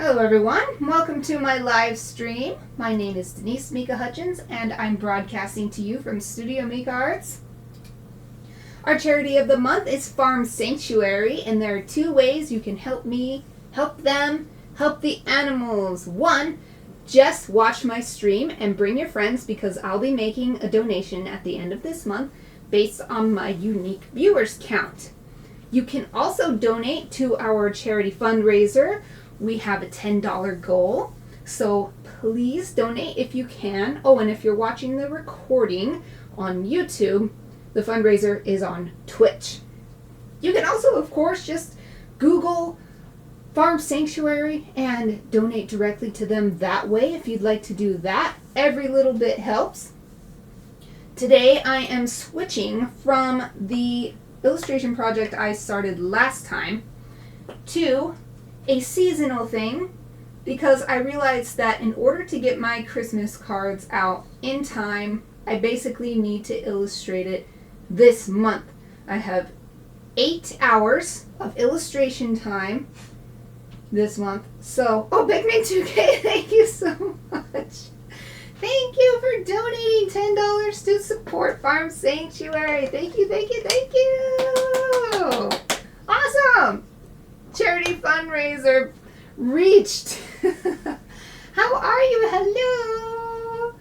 Hello everyone, welcome to my live stream. My name is Denise Hutchins and I'm broadcasting to you from Studio Mikarts. Our charity of the month is Farm Sanctuary, and there are two ways you can help me, help them, help the animals. One, just watch my stream and bring your friends because I'll be making a donation at the end of this month based on my unique viewers count. You can also donate to our charity fundraiser. We have a $10 goal, so please donate if you can. Oh, and if you're watching the recording on YouTube, the fundraiser is on Twitch. You can also, of course, just Google Farm Sanctuary and donate directly to them that way if you'd like to do that. Every little bit helps. Today I am switching from the illustration project I started last time to a seasonal thing because I realized that in order to get my Christmas cards out in time, I basically need to illustrate it this month. I have 8 hours of illustration time this month. So, oh, Bigman 2K, thank you so much. Thank you for donating $10 to support Farm Sanctuary. Thank you, thank you, thank you. Awesome. Charity fundraiser reached. How are you? Hello.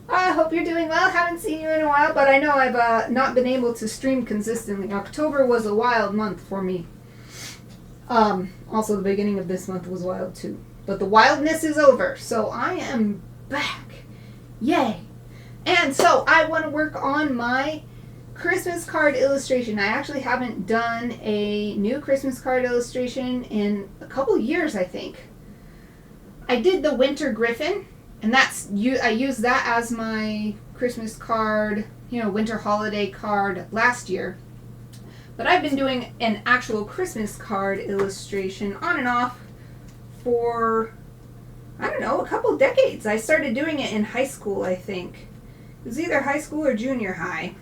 I hope you're doing well. Haven't seen you in a while, but I know I've not been able to stream consistently. October was a wild month for me. Also, the beginning of this month was wild too. But the wildness is over, so I am back. Yay. And so I want to work on my Christmas card illustration. I actually haven't done a new Christmas card illustration in a couple years, I think. I did the Winter Griffin, and I used that as my Christmas card, winter holiday card last year. But I've been doing an actual Christmas card illustration on and off for, I don't know, a couple decades. I started doing it in high school, I think. It was either high school or junior high.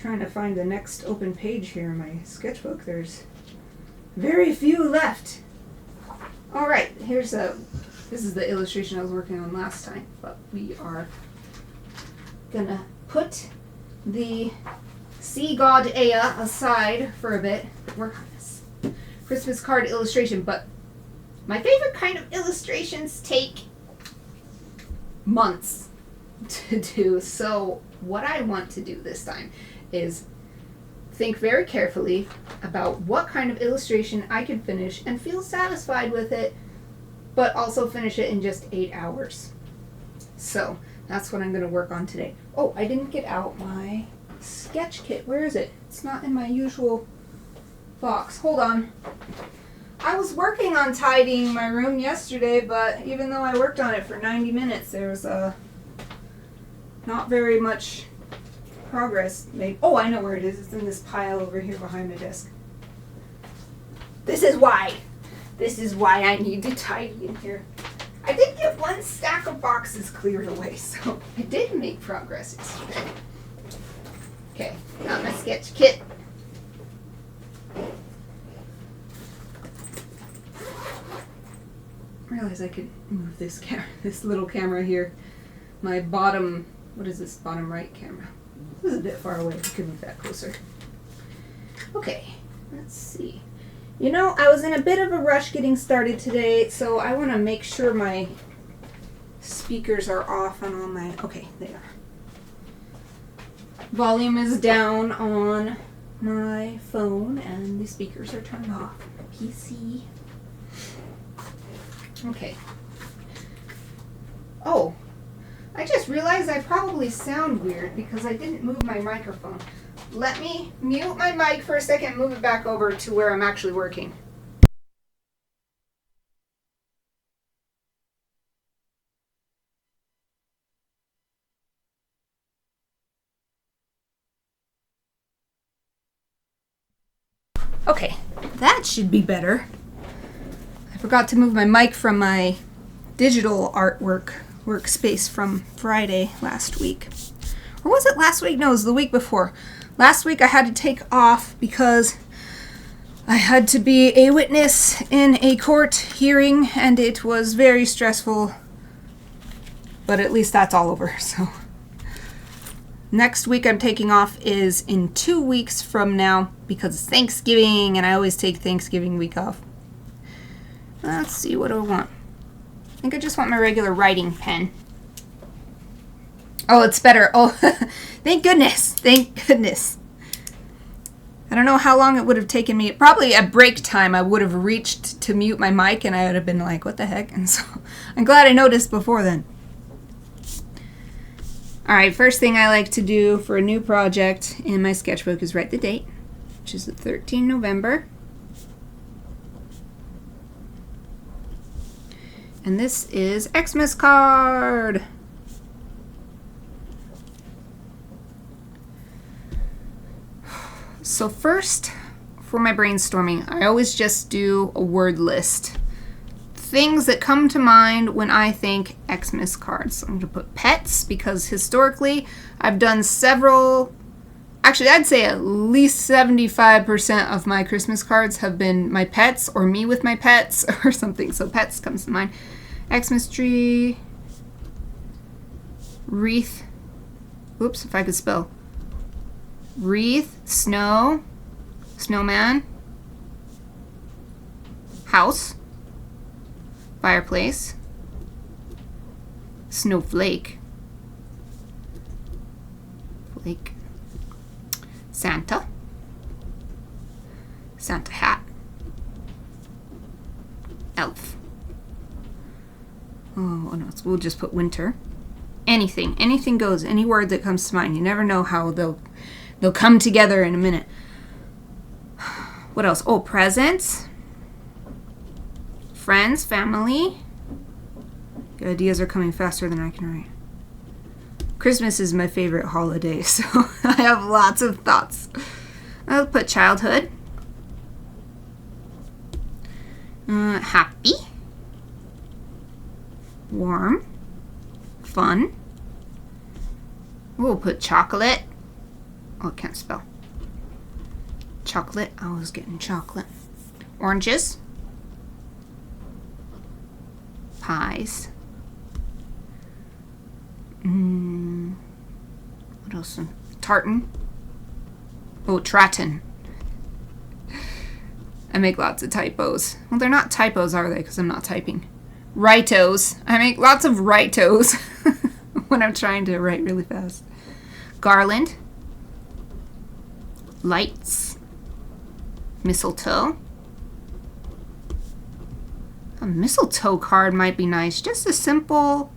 Trying to find the next open page here in my sketchbook. There's very few left. All right, this is the illustration I was working on last time, but we are gonna put the sea god Aya aside for a bit, work on this Christmas card illustration. But my favorite kind of illustrations take months to do, so what I want to do this time is think very carefully about what kind of illustration I can finish and feel satisfied with it, but also finish it in just 8 hours. So that's what I'm going to work on today. Oh, I didn't get out my sketch kit. Where is it? It's not in my usual box. Hold on. I was working on tidying my room yesterday, but even though I worked on it for 90 minutes, there was not very much progress made. Oh, I know where it is. It's in this pile over here behind my desk. This is why I need to tidy in here. I did get one stack of boxes cleared away, so I did make progress yesterday. Okay, got my sketch kit. I realized I could move this little camera here. My bottom, what is this, bottom right camera? This is a bit far away. I could move that closer. Okay, let's see. I was in a bit of a rush getting started today, so I want to make sure my speakers are off on all my... Okay, they are. Volume is down on my phone, and the speakers are turned off. PC. Okay. Oh, I just realized I probably sound weird because I didn't move my microphone. Let me mute my mic for a second and move it back over to where I'm actually working. Okay, that should be better. I forgot to move my mic from my digital artwork workspace from Friday last week. Or was it last week? No, it was the week before. Last week I had to take off because I had to be a witness in a court hearing, and it was very stressful. But at least that's all over, so. Next week I'm taking off is in 2 weeks from now because it's Thanksgiving, and I always take Thanksgiving week off. Let's see, what do I want? I think I just want my regular writing pen. Oh, it's better. Oh, thank goodness. Thank goodness. I don't know how long it would have taken me. Probably at break time I would have reached to mute my mic and I would have been like, what the heck? And so I'm glad I noticed before then. Alright, first thing I like to do for a new project in my sketchbook is write the date, which is the 13th November. And this is Xmas card. So first, for my brainstorming, I always just do a word list. Things that come to mind when I think Xmas cards. So I'm going to put pets because historically I've done several, actually I'd say at least 75% of my Christmas cards have been my pets or me with my pets or something. So pets comes to mind. Xmas tree, wreath, oops, if I could spell. Wreath, snow, snowman, house, fireplace, snowflake, flake, Santa, Santa hat, elf. Oh no, we'll just put winter. Anything goes, any word that comes to mind. You never know how they'll come together in a minute. What else? Oh, presents. Friends, family. Your ideas are coming faster than I can write. Christmas is my favorite holiday, so I have lots of thoughts. I'll put childhood. Happy. Warm. Fun. We'll put chocolate. Oh, I can't spell. Chocolate. I was getting chocolate. Oranges. Pies. What else? Tartan. Oh, Tratin. I make lots of typos. Well, they're not typos, are they? Because I'm not typing. Rightos. I make lots of rightos when I'm trying to write really fast. Garland. Lights. Mistletoe. A mistletoe card might be nice. Just a simple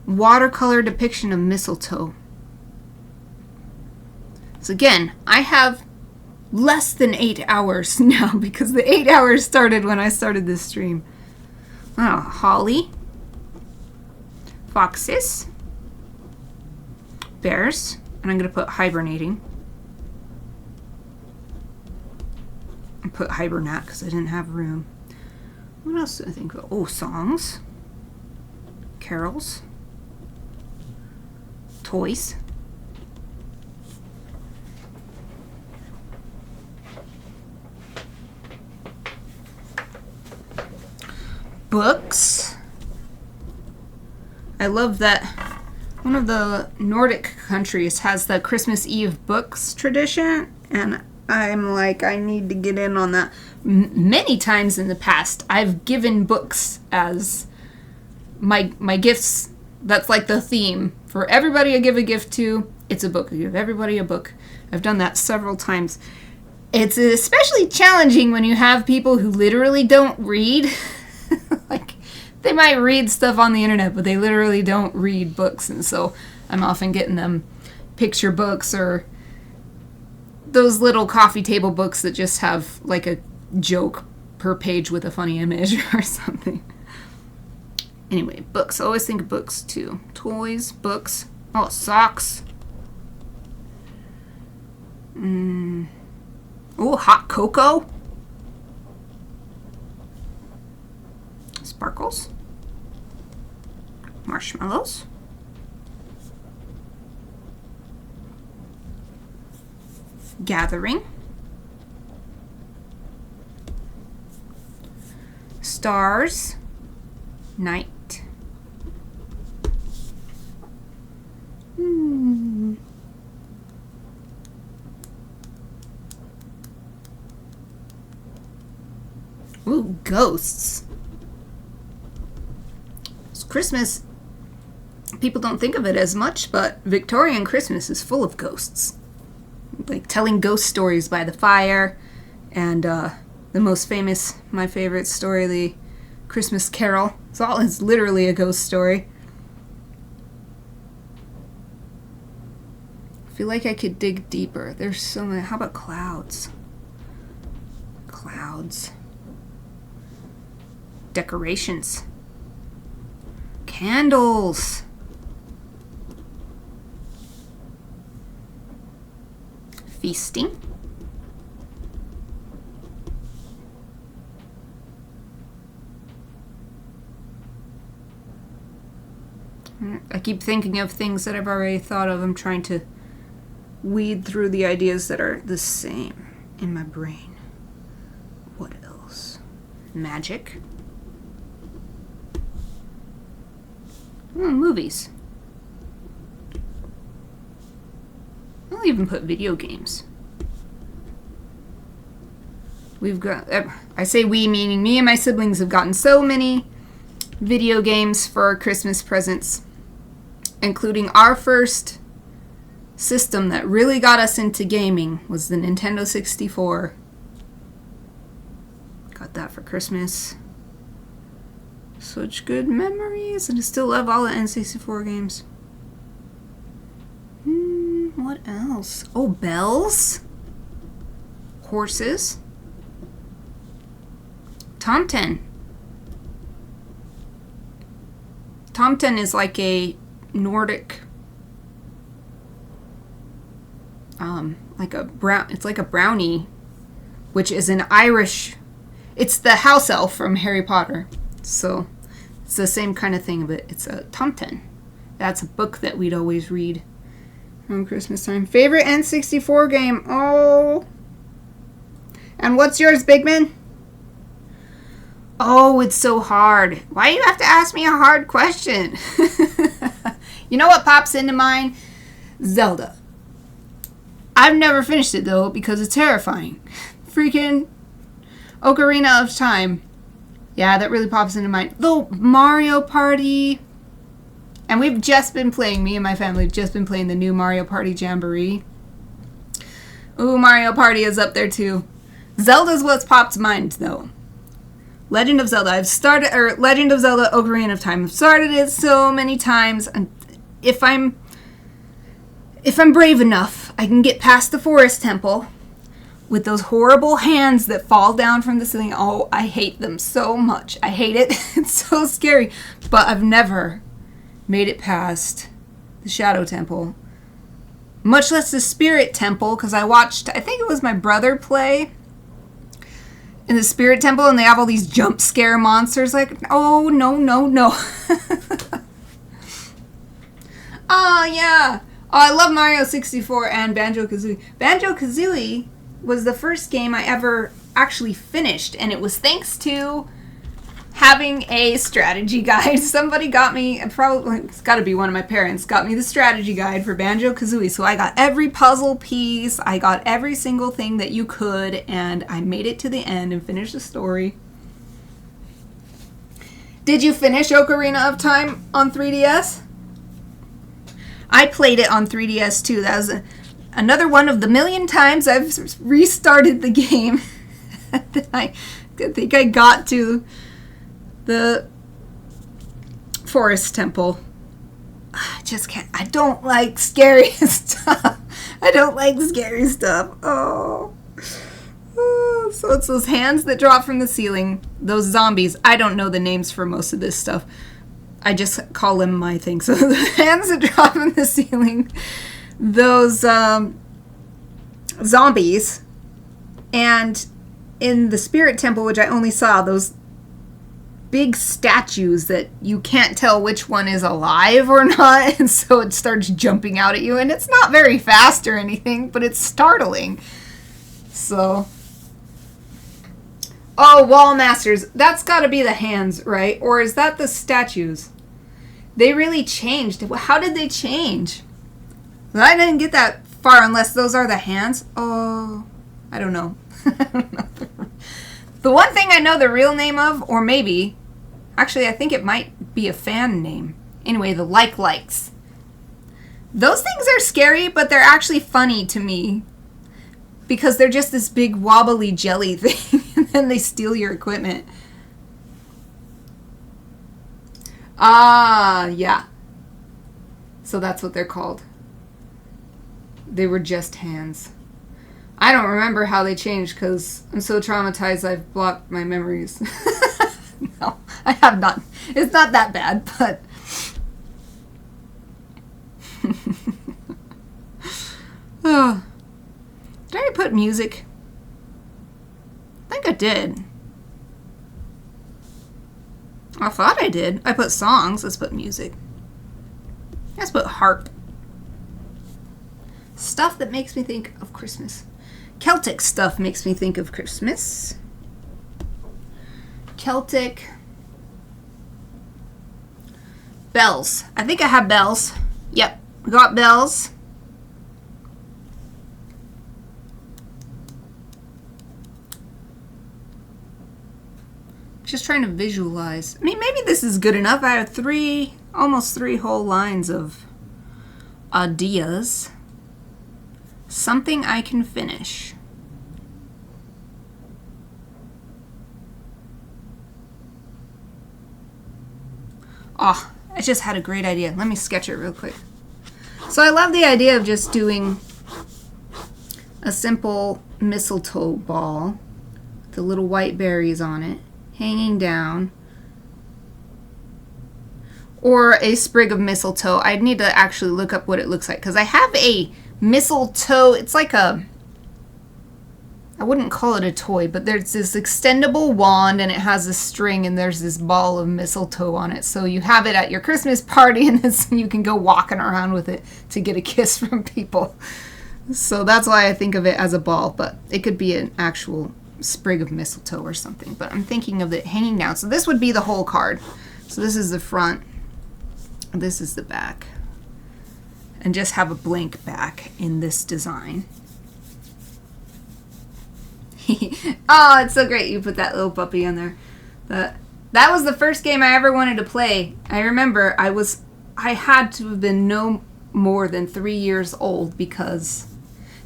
watercolor depiction of mistletoe. So again, I have less than 8 hours now because the 8 hours started when I started this stream. Oh, holly. Foxes. Bears. And I'm going to put hibernating. I put hibernate because I didn't have room. What else do I think of? Oh, songs. Carols. Toys. Books. I love that one of the Nordic countries has the Christmas Eve books tradition, and I'm like, I need to get in on that. Many times in the past, I've given books as my gifts. That's like the theme. For everybody I give a gift to, it's a book. I give everybody a book. I've done that several times. It's especially challenging when you have people who literally don't read. Like, they might read stuff on the internet, but they literally don't read books. And so I'm often getting them picture books or those little coffee table books that just have like a joke per page with a funny image or something. Anyway, books. I always think of books too. Toys, books. Oh, socks. Oh, hot cocoa. Sparkles. Marshmallows. Gathering. stars, night. Ooh, ghosts. It's Christmas, people don't think of it as much, but Victorian Christmas is full of ghosts. Like telling ghost stories by the fire, and the most famous, my favorite story, the Christmas Carol. It's literally a ghost story. I feel like I could dig deeper. There's so many. How about clouds? Clouds. Decorations. Candles. Feasting. I keep thinking of things that I've already thought of. I'm trying to weed through the ideas that are the same in my brain. What else? Magic. Movies. I'll even put video games. We've got, I say we, meaning me and my siblings have gotten so many video games for our Christmas presents, including our first system that really got us into gaming was the Nintendo 64. Got that for Christmas. Such good memories, and I still love all the N64 games. What else? Oh, bells. Horses. Tomten. Tomten is like a Nordic, it's like a brownie, which is an Irish, it's the house elf from Harry Potter. So it's the same kind of thing, but it's a Tomten. That's a book that we'd always read around Christmas time. Favorite N64 game? Oh. And what's yours, Bigman? Oh, it's so hard. Why do you have to ask me a hard question? You know what pops into mind? Zelda. I've never finished it, though, because it's terrifying. Freaking Ocarina of Time. Yeah, that really pops into mind. Though Mario Party. And we've just been playing, me and my family have just been playing the new Mario Party Jamboree. Ooh, Mario Party is up there, too. Zelda's what's popped to mind, though. Legend of Zelda. Legend of Zelda Ocarina of Time. I've started it so many times. And if I'm brave enough, I can get past the forest temple with those horrible hands that fall down from the ceiling. Oh, I hate them so much. I hate it. It's so scary. But I've never made it past the Shadow Temple. Much less the Spirit Temple, because I watched, I think it was my brother play in the Spirit Temple, and they have all these jump scare monsters. Like, oh, no, no, no. Oh, yeah. Oh, I love Mario 64 and Banjo-Kazooie. Banjo-Kazooie was the first game I ever actually finished, and it was thanks to having a strategy guide. Somebody got me, probably, it's got to be one of my parents, got me the strategy guide for Banjo-Kazooie. So I got every puzzle piece, I got every single thing that you could, and I made it to the end and finished the story. Did you finish Ocarina of Time on 3DS? I played it on 3DS too. That was another one of the million times I've restarted the game. I think I got to the forest temple. I just can't. I don't like scary stuff. I don't like scary stuff. Oh. So it's those hands that drop from the ceiling. Those zombies. I don't know the names for most of this stuff. I just call them my thing. So the hands that drop from the ceiling. Those zombies. And in the Spirit Temple, which I only saw, those big statues that you can't tell which one is alive or not, and so it starts jumping out at you, and it's not very fast or anything, but it's startling. So Oh, wall masters. That's got to be the hands, right? Or is that the statues? They really changed. How did they change? I didn't get that far unless those are the hands. Oh, I don't know. I don't know. The one thing I know the real name of, or maybe, actually I think it might be a fan name. Anyway, the likes. Those things are scary, but they're actually funny to me. Because they're just this big wobbly jelly thing, and then they steal your equipment. Ah, yeah. So that's what they're called. They were just hands. I don't remember how they changed because I'm so traumatized I've blocked my memories. No, I have not. It's not that bad, but... Oh. Did I put music? I think I did. I thought I did. I put songs. Let's put music. Let's put harp. Stuff that makes me think of Christmas. Celtic stuff makes me think of Christmas. Celtic. Bells. I think I have bells. Yep. We got bells. Just trying to visualize. I mean, maybe this is good enough. I have almost three whole lines of ideas. Something I can finish. Oh, I just had a great idea. Let me sketch it real quick. So I love the idea of just doing a simple mistletoe ball with the little white berries on it, hanging down. Or a sprig of mistletoe. I'd need to actually look up what it looks like because I have a mistletoe. It's like I wouldn't call it a toy, but there's this extendable wand and it has a string and there's this ball of mistletoe on it. So you have it at your Christmas party and then you can go walking around with it to get a kiss from people. So that's why I think of it as a ball, but it could be an actual sprig of mistletoe or something. But I'm thinking of it hanging down. So this would be the whole card. So this is the front. This is the back. And just have a blank back in this design. Oh, it's so great you put that little puppy on there. That was the first game I ever wanted to play. I remember I had to have been no more than 3 years old because...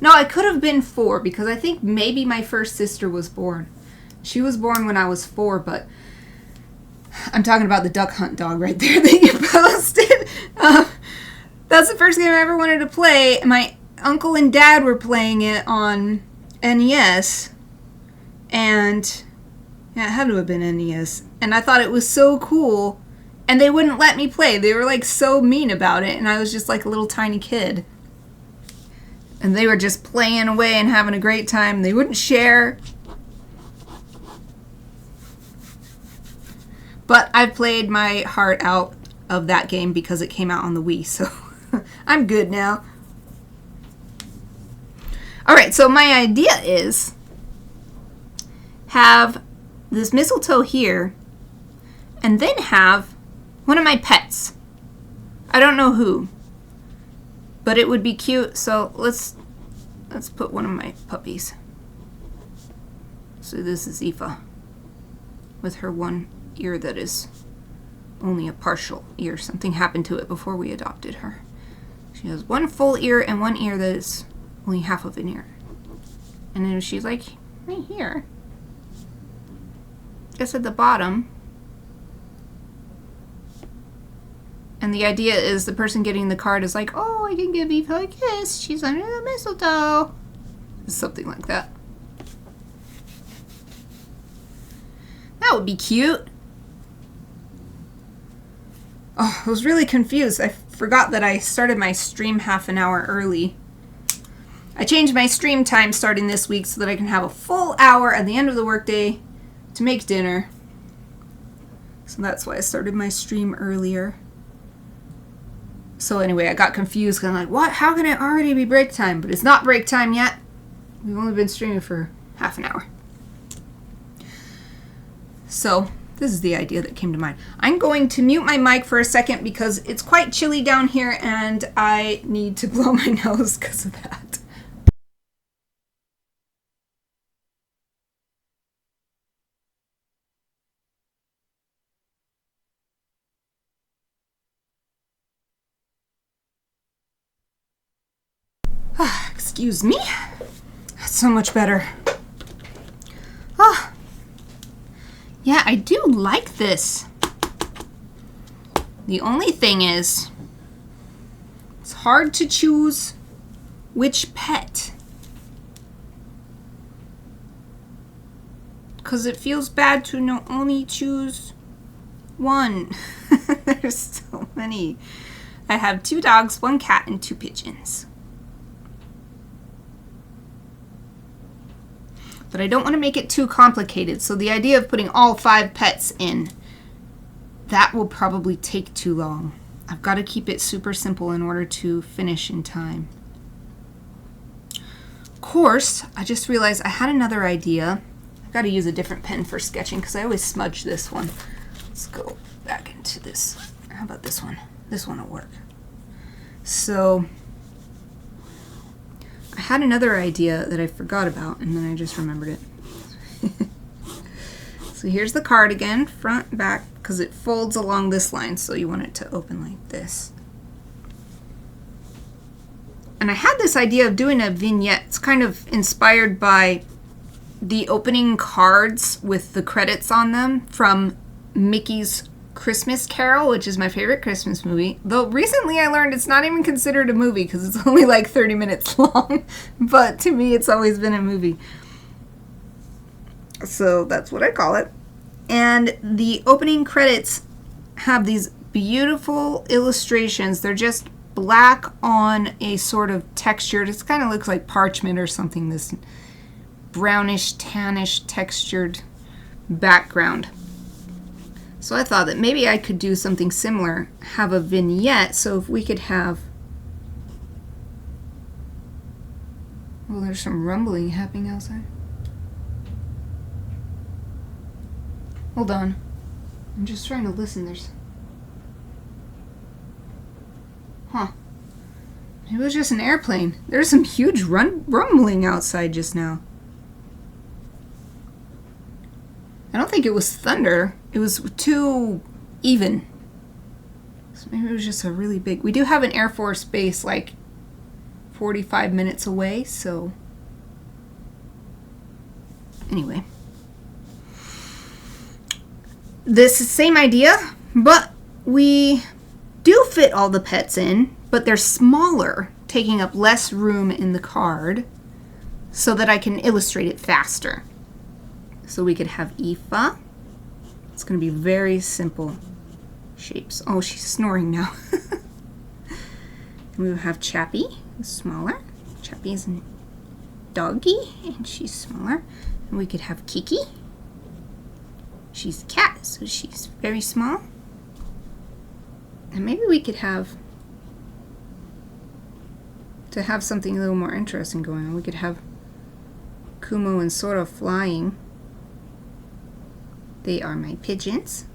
No, I could have been 4 because I think maybe my first sister was born. She was born when I was 4, but... I'm talking about the duck hunt dog right there that you posted. That's the first game I ever wanted to play. My uncle and dad were playing it on NES. And yeah, it had to have been NES. And I thought it was so cool. And they wouldn't let me play. They were like so mean about it. And I was just like a little tiny kid. And they were just playing away and having a great time. They wouldn't share. But I played my heart out of that game because it came out on the Wii. So I'm good now. Alright, so my idea is have this mistletoe here and then have one of my pets. I don't know who, but it would be cute. So let's put one of my puppies. So this is Aoife with her one ear that is only a partial ear. Something happened to it before we adopted her. She has one full ear and one ear that is only half of an ear. And then she's like right here. Just at the bottom. And the idea is the person getting the card is like, oh, I can give Aoife a kiss. She's under the mistletoe. Something like that. That would be cute. Oh, I was really confused. I forgot that I started my stream half an hour early. I changed my stream time starting this week so that I can have a full hour at the end of the workday to make dinner. So that's why I started my stream earlier. So anyway, I got confused because I'm like, what? How can it already be break time? But it's not break time yet. We've only been streaming for half an hour. So this is the idea that came to mind. I'm going to mute my mic for a second because it's quite chilly down here and I need to blow my nose because of that. Excuse me. That's so much better. Oh, yeah, I do like this. The only thing is, it's hard to choose which pet. Because it feels bad to only choose one. There's so many. I have 2 dogs, 1 cat, and 2 pigeons. But I don't want to make it too complicated, so the idea of putting all 5 pets in, that will probably take too long. I've got to keep it super simple in order to finish in time. Of course, I just realized I had another idea. I've got to use a different pen for sketching because I always smudge this one. Let's go back into this. How about this one? This one will work. So I had another idea that I forgot about, and then I just remembered it. So here's the card again, front, back, because it folds along this line, so you want it to open like this. And I had this idea of doing a vignette. It's kind of inspired by the opening cards with the credits on them from Mickey's Christmas Carol, which is my favorite Christmas movie. Though recently I learned it's not even considered a movie because it's only like 30 minutes long. But to me, it's always been a movie. So that's what I call it. And the opening credits have these beautiful illustrations. They're just black on a sort of textured, it kind of looks like parchment or something, this brownish, tannish textured background. So I thought that maybe I could do something similar, have a vignette, so if we could have... Well, there's some rumbling happening outside. Hold on. I'm just trying to listen. There's... Huh. It was just an airplane. There's some huge rumbling outside just now. I don't think it was thunder. It was too even. So maybe it was just a really big... We do have an Air Force base like 45 minutes away, so... Anyway. This is the same idea, but we do fit all the pets in, but they're smaller, taking up less room in the card so that I can illustrate it faster. So we could have Aoife. It's going to be very simple shapes. Oh, she's snoring now. We will have Chappie, who's smaller. Chappie is a doggy, and she's smaller. And we could have Kiki. She's a cat, so she's very small. And maybe we could have, to have something a little more interesting going on, we could have Kumo and Sora flying. They are my pigeons.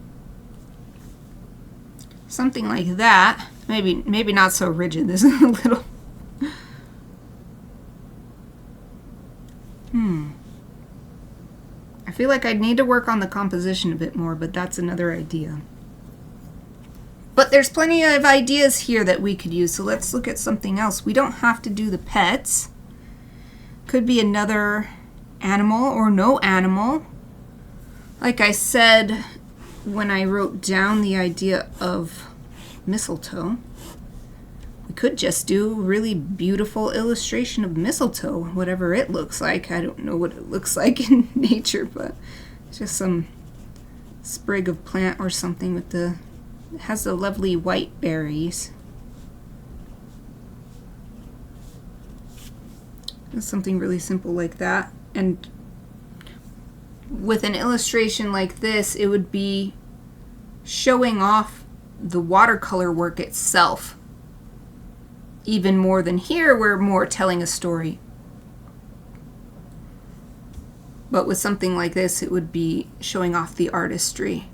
Something like that. Maybe not so rigid. This is a little... I feel like I'd need to work on the composition a bit more, but that's another idea. But there's plenty of ideas here that we could use, so let's look at something else. We don't have to do the pets. Could be another animal or no animal. Like I said when I wrote down the idea of mistletoe, we could just do a really beautiful illustration of mistletoe, whatever it looks like. I don't know what it looks like in nature, but it's just some sprig of plant or something with the... It has the lovely white berries. Something really simple like that. And with an illustration like this, it would be showing off the watercolor work itself. Even more than here, we're more telling a story. But with something like this, it would be showing off the artistry.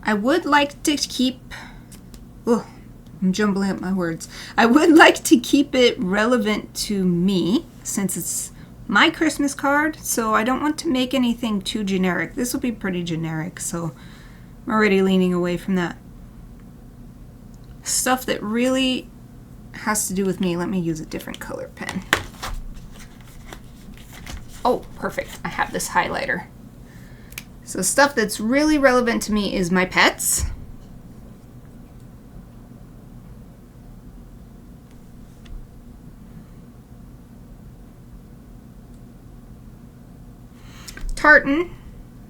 I would like to keep, oh, I'm jumbling up my words. I would like to keep it relevant to me since it's my Christmas card, so I don't want to make anything too generic. This will be pretty generic, so I'm already leaning away from that. Stuff that really has to do with me. Let me use a different color pen. Oh, perfect. I have this highlighter. So stuff that's really relevant to me is my pets. Tartan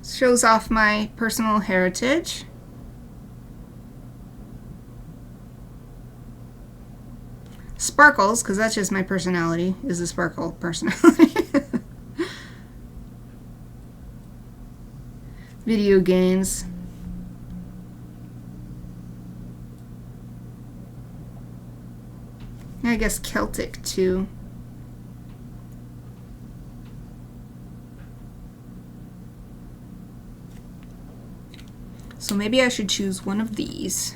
shows off my personal heritage. Sparkles, because that's just my personality, is a sparkle personality. Video games. I guess Celtic too. So maybe I should choose one of these.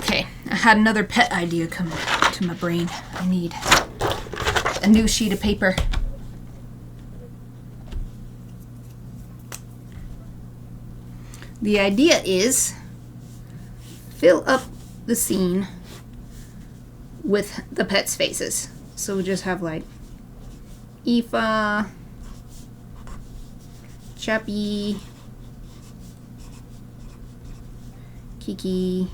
Okay, I had another pet idea come to my brain. I need a new sheet of paper. The idea is fill up the scene with the pets' faces. So we just have like Aoife, Chappie, Kiki,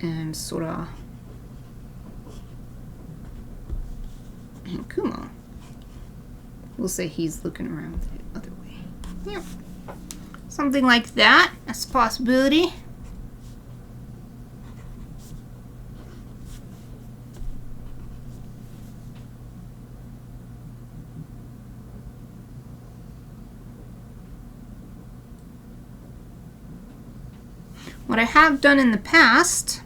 and Sora, and Kumo. We'll say he's looking around the other way. Yeah. Something like that. That's a possibility. What I have done in the past,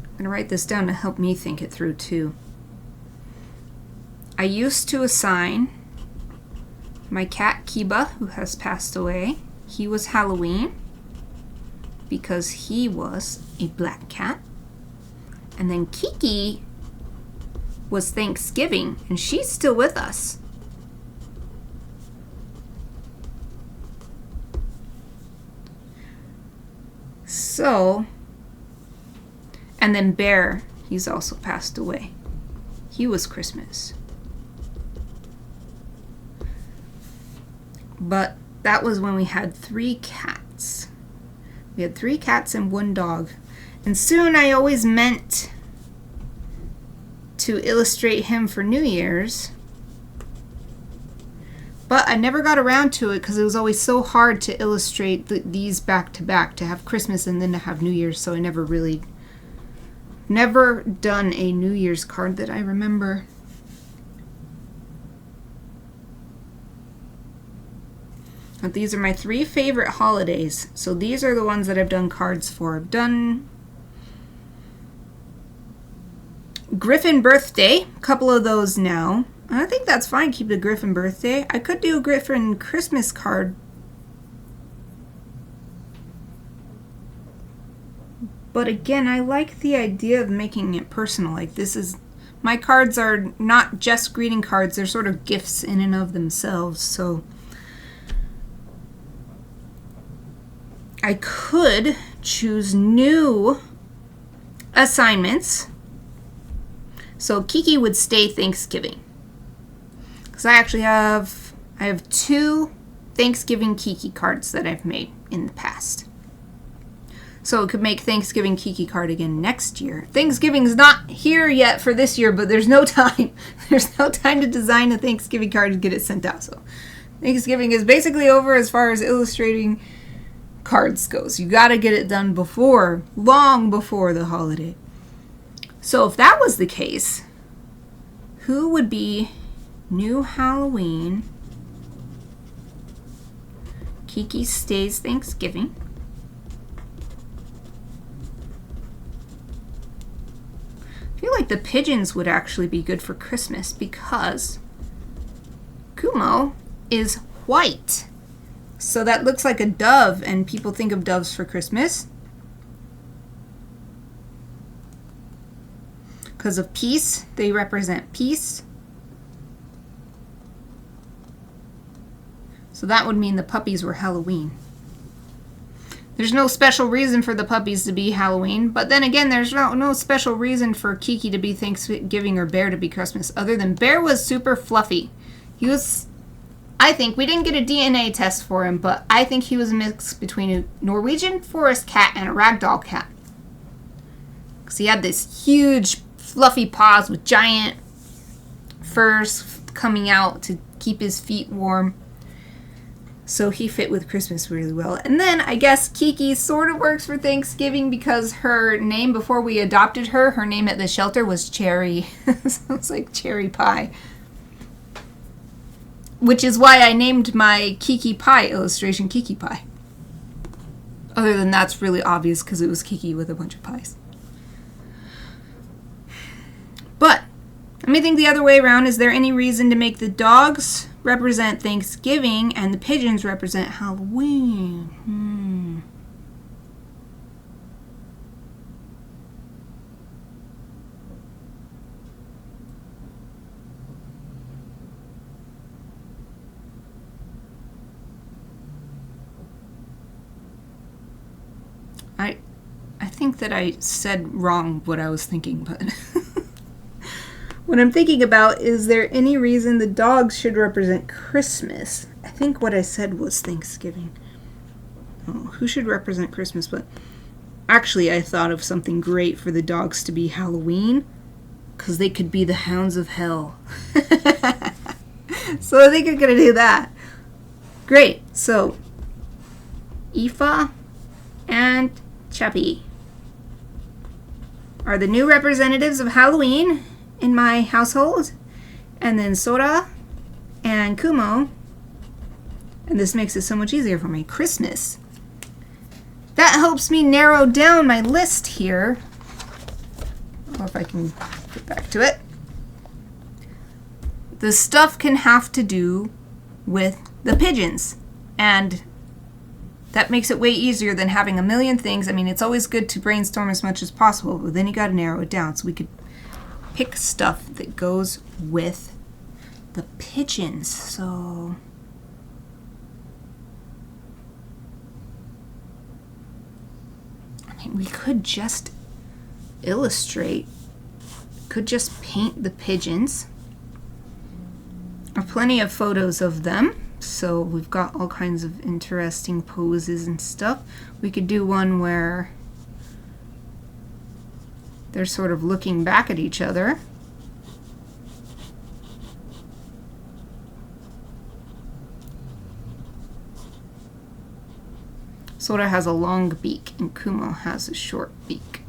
I'm going to write this down to help me think it through too. I used to assign my cat Kiba, who has passed away. He was Halloween because he was a black cat. And then Kiki was Thanksgiving, and she's still with us. So, and then Bear, he's also passed away. He was Christmas. But that was when we had 3 cats. We had 3 cats and 1 dog. And soon I always meant to illustrate him for New Year's. But I never got around to it because it was always so hard to illustrate these back to back, to have Christmas and then to have New Year's. So I never done a New Year's card that I remember. But these are my 3 favorite holidays. So these are the ones that I've done cards for. I've done Griffin birthday, a couple of those now. I think that's fine, keep the Griffin birthday. I could do a Griffin Christmas card. But again, I like the idea of making it personal. Like my cards are not just greeting cards, they're sort of gifts in and of themselves. So I could choose new assignments. So Kiki would stay Thanksgiving. Because I have 2 Thanksgiving Kiki cards that I've made in the past. So it could make Thanksgiving Kiki card again next year. Thanksgiving's not here yet for this year, but there's no time. There's no time to design a Thanksgiving card and get it sent out. So Thanksgiving is basically over as far as illustrating cards goes. You got to get it done before, long before the holiday. So if that was the case, who would be new Halloween? Kiki stays Thanksgiving. I feel like the pigeons would actually be good for Christmas because Kumo is white. So that looks like a dove, and people think of doves for Christmas. Because of peace, they represent peace. So that would mean the puppies were Halloween. There's no special reason for the puppies to be Halloween, but then again, there's no special reason for Kiki to be Thanksgiving or Bear to be Christmas, other than Bear was super fluffy. He was, I think, we didn't get a DNA test for him, but I think he was a mix between a Norwegian forest cat and a ragdoll cat. Because he had this huge fluffy paws with giant furs coming out to keep his feet warm. So he fit with Christmas really well. And then I guess Kiki sort of works for Thanksgiving because her name before we adopted her, her name at the shelter was Cherry. Sounds like cherry pie. Which is why I named my Kiki Pie illustration Kiki Pie. Other than that's really obvious because it was Kiki with a bunch of pies. But let me think the other way around. Is there any reason to make the dogs represent Thanksgiving and the pigeons represent Halloween? I think that I said wrong what I was thinking, but what I'm thinking about is there any reason the dogs should represent Christmas? I think what I said was Thanksgiving. Oh, who should represent Christmas? But actually I thought of something great for the dogs to be Halloween, because they could be the hounds of hell. So I think I'm going to do that. Great. So Aoife and Chappie are the new representatives of Halloween in my household. And then Sora and Kumo. And this makes it so much easier for me. Christmas. That helps me narrow down my list here. Or if I can get back to it. The stuff can have to do with the pigeons. And that makes it way easier than having a million things. I mean, it's always good to brainstorm as much as possible, but then you got to narrow it down. So we could pick stuff that goes with the pigeons. So I mean, we could just illustrate, could just paint the pigeons. There are plenty of photos of them, so we've got all kinds of interesting poses and stuff. We could do one where they're sort of looking back at each other. Sora has a long beak and Kumo has a short beak.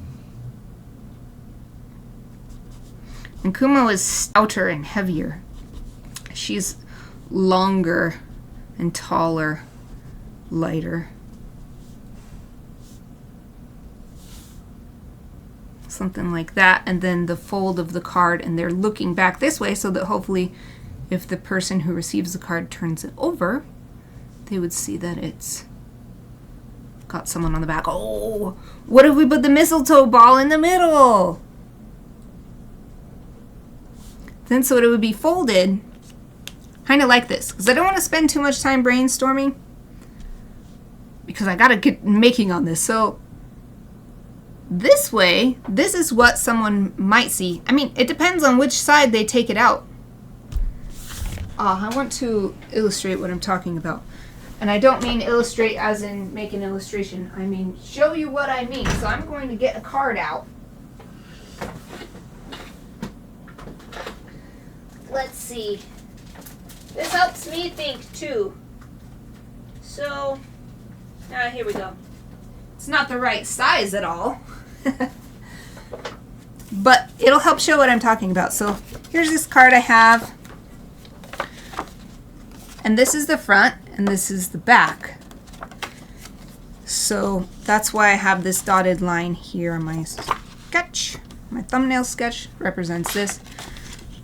And Kumo is stouter and heavier. She's longer and taller, lighter. Something like that. And then the fold of the card, and they're looking back this way so that hopefully if the person who receives the card turns it over, they would see that it's got someone on the back. Oh, what if we put the mistletoe ball in the middle? Then so it would be folded kind of like this, because I don't want to spend too much time brainstorming because I gotta get making on this. So this way, this is what someone might see. I mean, it depends on which side they take it out. I want to illustrate what I'm talking about. And I don't mean illustrate as in make an illustration. I mean show you what I mean. So I'm going to get a card out. Let's see. This helps me think too. So Here we go. It's not the right size at all. But it'll help show what I'm talking about. So here's this card I have. And this is the front and this is the back. So that's why I have this dotted line here on my sketch. My thumbnail sketch represents this.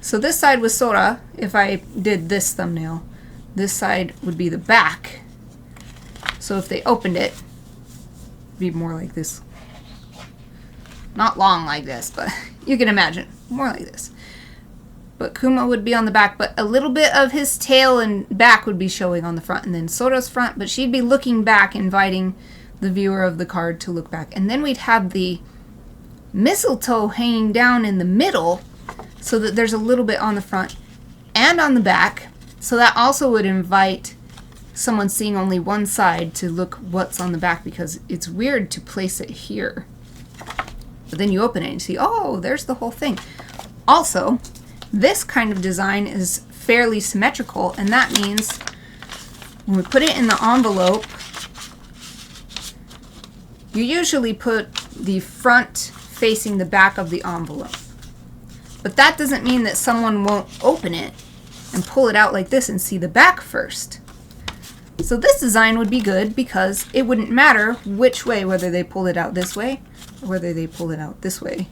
So this side was Sora. If I did this thumbnail, this side would be the back. So if they opened it, it'd be more like this. Not long like this, but you can imagine. More like this. But Kuma would be on the back, but a little bit of his tail and back would be showing on the front, and then Sora's front, but she'd be looking back, inviting the viewer of the card to look back. And then we'd have the mistletoe hanging down in the middle so that there's a little bit on the front and on the back. So that also would invite someone seeing only one side to look what's on the back, because it's weird to place it here. But then you open it and see, oh, there's the whole thing. Also, this kind of design is fairly symmetrical, and that means when we put it in the envelope, you usually put the front facing the back of the envelope. But that doesn't mean that someone won't open it and pull it out like this and see the back first. So this design would be good because it wouldn't matter which way, whether they pulled it out this way or whether they pulled it out this way.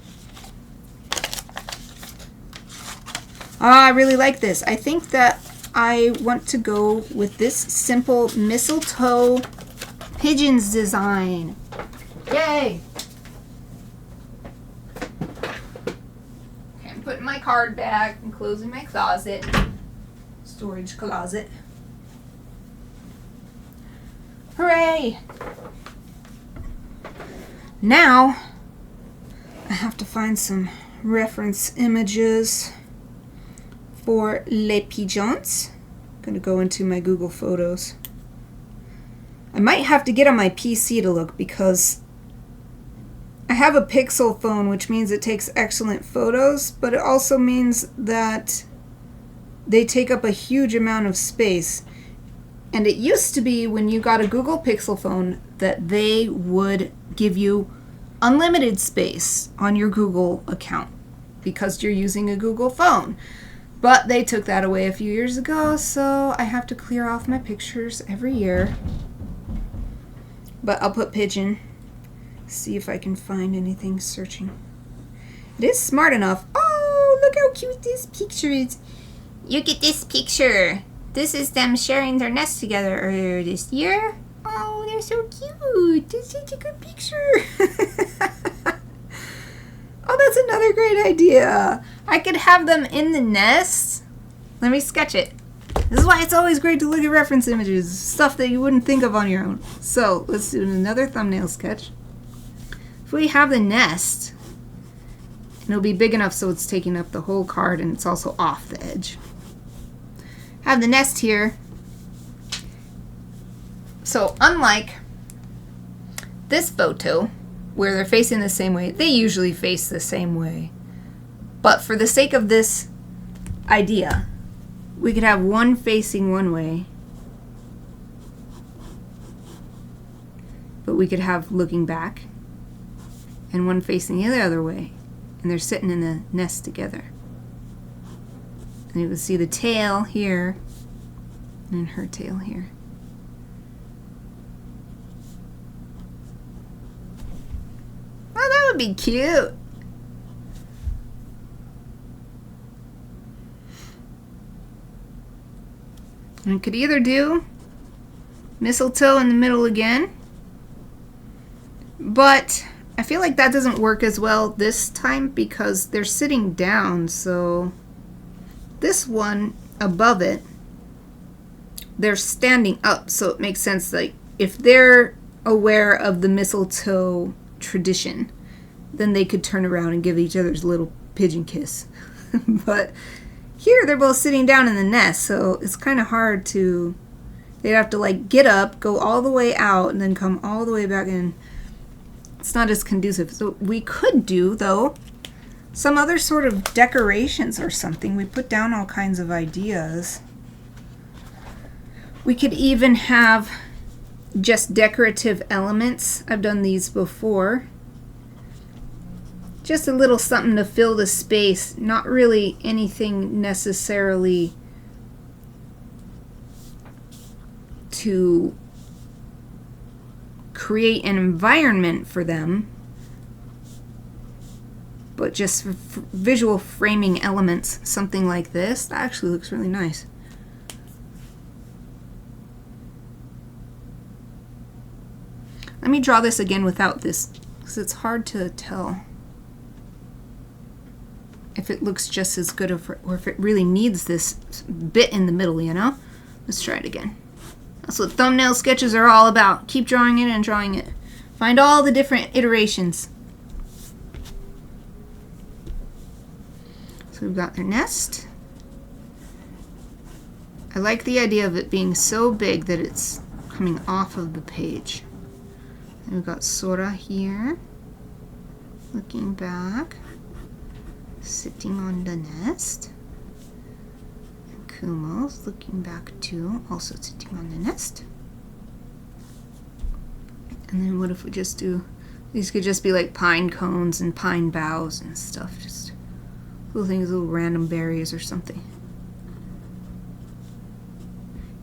I really like this. I think that I want to go with this simple mistletoe pigeons design. Yay! Okay, I'm putting my card back and closing my closet. Storage closet. Hooray! Now, I have to find some reference images for les pigeons. I'm going to go into my Google Photos. I might have to get on my PC to look because I have a Pixel phone, which means it takes excellent photos, but it also means that they take up a huge amount of space. And it used to be when you got a Google Pixel phone that they would give you unlimited space on your Google account because you're using a Google phone. But they took that away a few years ago, so I have to clear off my pictures every year. But I'll put pigeon. See if I can find anything searching. It is smart enough. Oh, look how cute this picture is. Look at this picture. This is them sharing their nest together earlier this year. Oh, they're so cute. This is such a good picture. Oh, that's another great idea. I could have them in the nest. Let me sketch it. This is why it's always great to look at reference images, stuff that you wouldn't think of on your own. So let's do another thumbnail sketch. If we have the nest, and it'll be big enough so it's taking up the whole card and it's also off the edge. Have the nest here. So unlike this photo, where they're facing the same way, they usually face the same way. But for the sake of this idea, we could have one facing one way, but we could have looking back, and one facing the other way, and they're sitting in the nest together. And you can see the tail here, and her tail here. Oh, that would be cute. And we could either do mistletoe in the middle again, but I feel like that doesn't work as well this time because they're sitting down, so this one above it, they're standing up, so it makes sense. Like if they're aware of the mistletoe tradition, then they could turn around and give each other's little pigeon kiss. But here they're both sitting down in the nest, so it's kind of hard to, they'd have to like get up, go all the way out, and then come all the way back in. It's not as conducive. So we could do, though, some other sort of decorations or something. We put down all kinds of ideas. We could even have just decorative elements. I've done these before. Just a little something to fill the space, not really anything necessarily to create an environment for them, but just visual framing elements, something like this. That actually looks really nice. Let me draw this again without this, because it's hard to tell if it looks just as good or if it really needs this bit in the middle, you know? Let's try it again. That's what thumbnail sketches are all about. Keep drawing it and drawing it. Find all the different iterations. So we've got their nest. I like the idea of it being so big that it's coming off of the page. And we've got Sora here, looking back, sitting on the nest. And Kumo's looking back too, also sitting on the nest. And then what if we just do, these could just be like pine cones and pine boughs and stuff, just little things, little random berries or something.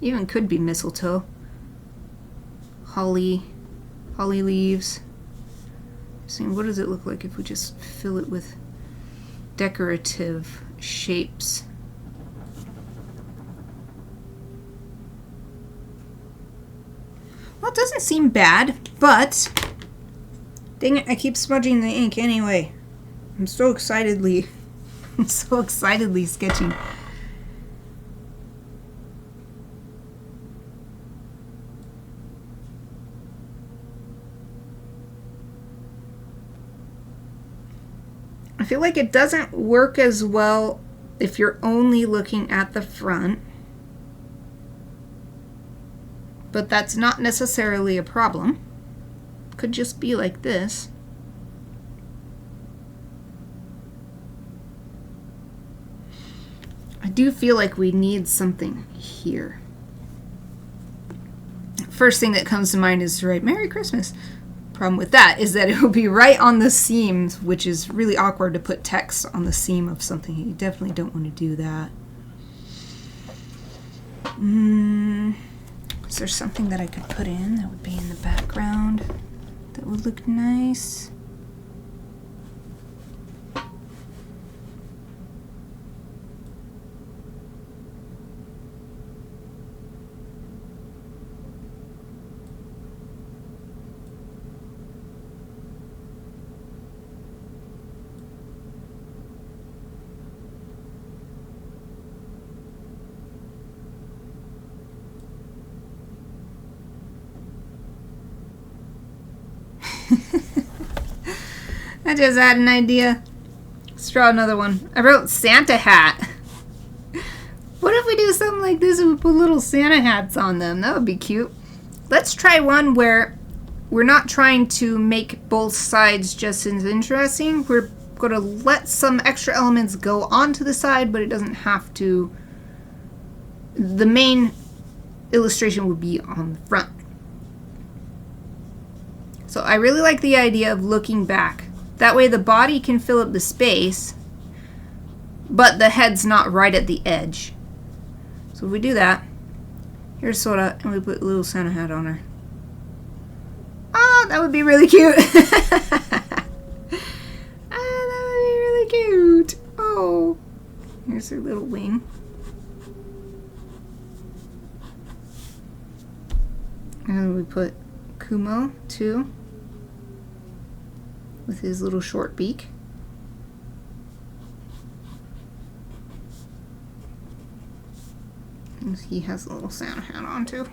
Even could be mistletoe, holly leaves. So what does it look like if we just fill it with decorative shapes? Well, it doesn't seem bad, but dang it, I keep smudging the ink anyway. I'm so excitedly sketching. I feel like it doesn't work as well if you're only looking at the front, but that's not necessarily a problem. Could just be like this. I do feel like we need something here. First thing that comes to mind is to write Merry Christmas. Problem with that is that it will be right on the seams, which is really awkward to put text on the seam of something. You definitely don't want to do that. Is there something that I could put in that would be in the background that would look nice? I just had an idea. Let's draw another one. I wrote Santa hat. What if we do something like this and we put little Santa hats on them? That would be cute. Let's try one where we're not trying to make both sides just as interesting. We're going to let some extra elements go onto the side, but it doesn't have to. The main illustration would be on the front. So I really like the idea of looking back. That way the body can fill up the space, but the head's not right at the edge. So if we do that, here's Sora, and we put a little Santa hat on her. Oh, that would be really cute. That would be really cute. Oh, here's her little wing. And we put Kumo too, with his little short beak. And he has a little Santa hat on too.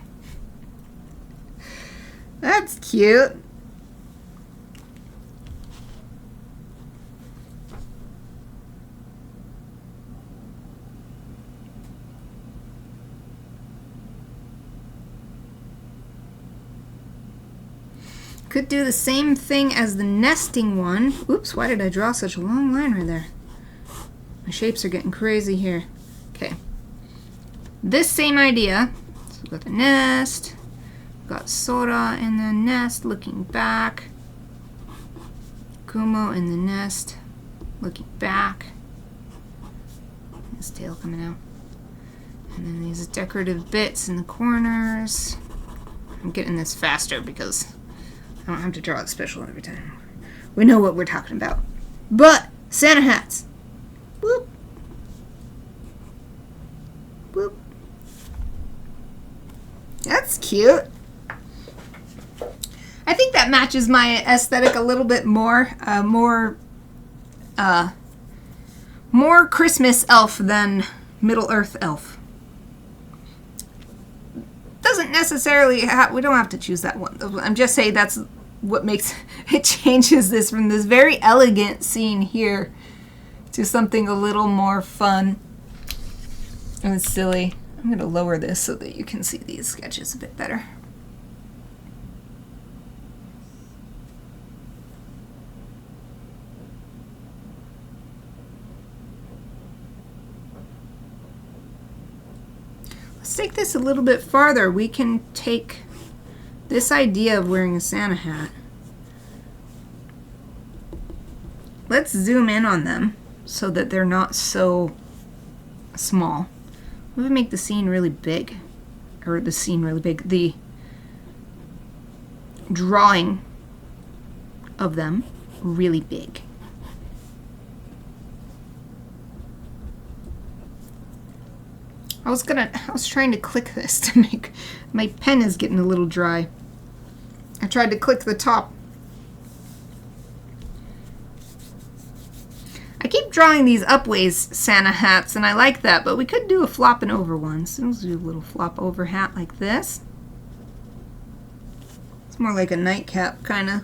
That's cute. Could do the same thing as the nesting one. Oops, why did I draw such a long line right there? My shapes are getting crazy here. Okay. This same idea. So we've got the nest. Got Sora in the nest looking back. Kumo in the nest looking back. His tail coming out. And then these decorative bits in the corners. I'm getting this faster because I don't have to draw it special every time. We know what we're talking about. But Santa hats. Whoop. Whoop. That's cute. I think that matches my aesthetic a little bit more. More Christmas elf than Middle Earth elf. Doesn't necessarily we don't have to choose that one. I'm just saying that's what makes it changes this from this very elegant scene here to something a little more fun and silly. I'm going to lower this so that you can see these sketches a bit better. Let's take this a little bit farther. We can take this idea of wearing a Santa hat. Let's zoom in on them so that they're not so small. We would make the scene really big, or the scene really big. The drawing of them really big. I was trying to click this to make, my pen is getting a little dry. I tried to click the top. I keep drawing these upways Santa hats, and I like that, but we could do a flopping over one. So let's do a little flop over hat like this. It's more like a nightcap, kind of.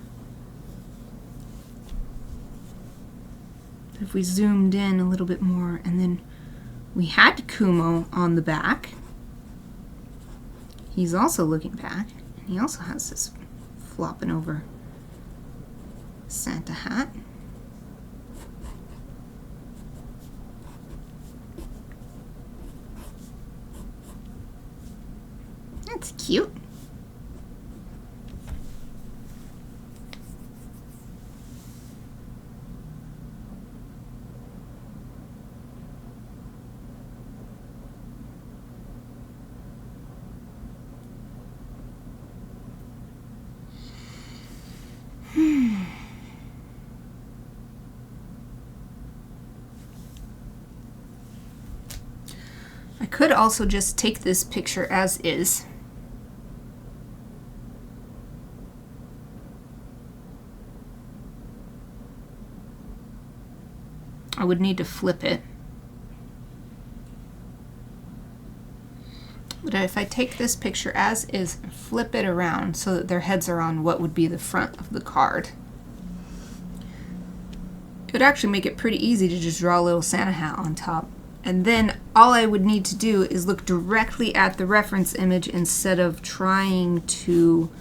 If we zoomed in a little bit more, and then we had Kumo on the back. He's also looking back, and he also has this flopping over Santa hat. That's cute. I could also just take this picture as is. I would need to flip it. But if I take this picture as is and flip it around so that their heads are on what would be the front of the card, it would actually make it pretty easy to just draw a little Santa hat on top. And then all I would need to do is look directly at the reference image instead of trying to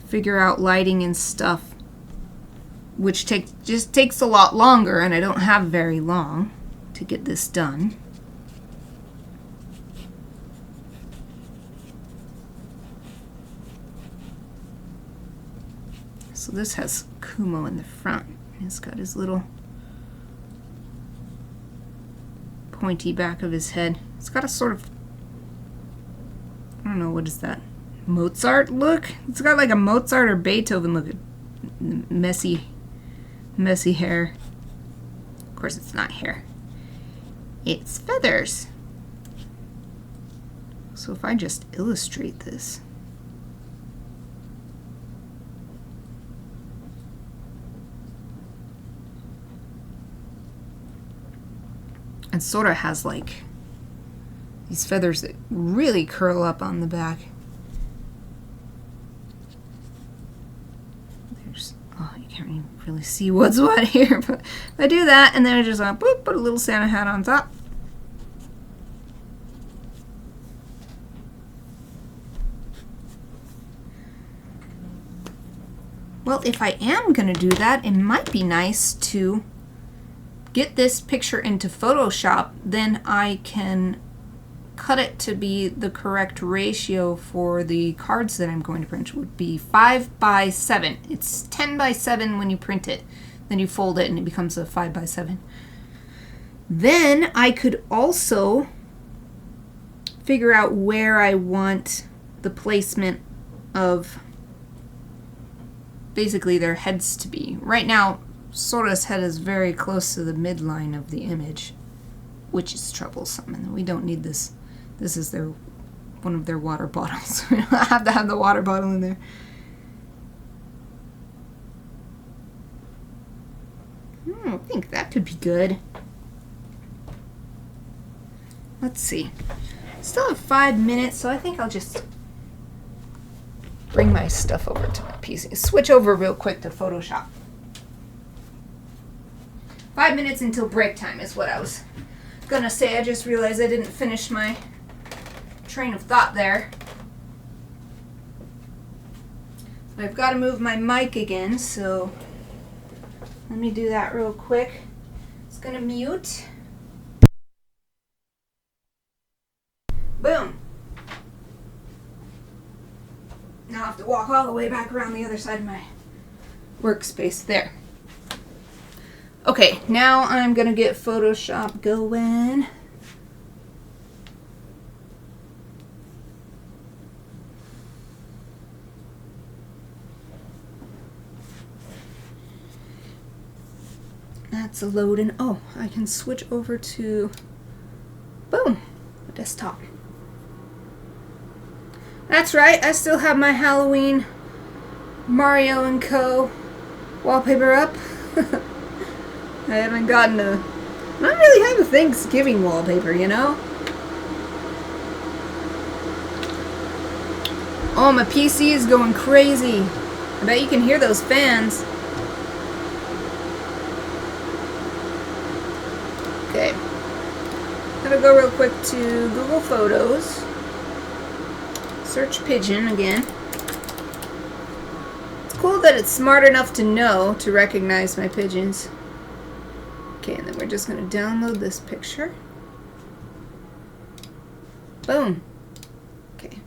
figure out lighting and stuff, which just takes a lot longer, and I don't have very long to get this done. So this has Kumo in the front. He's got his little pointy back of his head. It's got a sort of, I don't know, what is that? Mozart look? It's got like a Mozart or Beethoven look. Messy hair. Of course it's not hair. It's feathers. So if I just illustrate this. And Sora has like these feathers that really curl up on the back. There's, oh, you can't even really see what's what here, but I do that, and then I just boop, put a little Santa hat on top. Well, if I am going to do that, it might be nice to get this picture into Photoshop. Then I can cut it to be the correct ratio for the cards that I'm going to print would be 5 by 7. It's 10 by 7 when you print it. Then you fold it and it becomes a 5 by 7. Then I could also figure out where I want the placement of basically their heads to be. Right now, Sora's head is very close to the midline of the image, which is troublesome, and we don't need this. This is one of their water bottles. We don't have to have the water bottle in there. I think that could be good. Let's see. Still have 5 minutes, so I think I'll just bring my stuff over to my PC. Switch over real quick to Photoshop. 5 minutes until break time is what I was gonna say. I just realized I didn't finish my train of thought there. But I've got to move my mic again, so let me do that real quick. It's gonna mute. Boom. Now I have to walk all the way back around the other side of my workspace there. Okay, now I'm gonna get Photoshop going. That's a loading. Oh, I can switch over to, boom, the desktop. That's right, I still have my Halloween Mario and Co. wallpaper up. I haven't gotten I don't really have a Thanksgiving wallpaper, you know? Oh, my PC is going crazy. I bet you can hear those fans. Okay. I'm gonna go real quick to Google Photos. Search pigeon again. It's cool that it's smart enough to know to recognize my pigeons. Okay, and then we're just going to download this picture. Boom. Okay.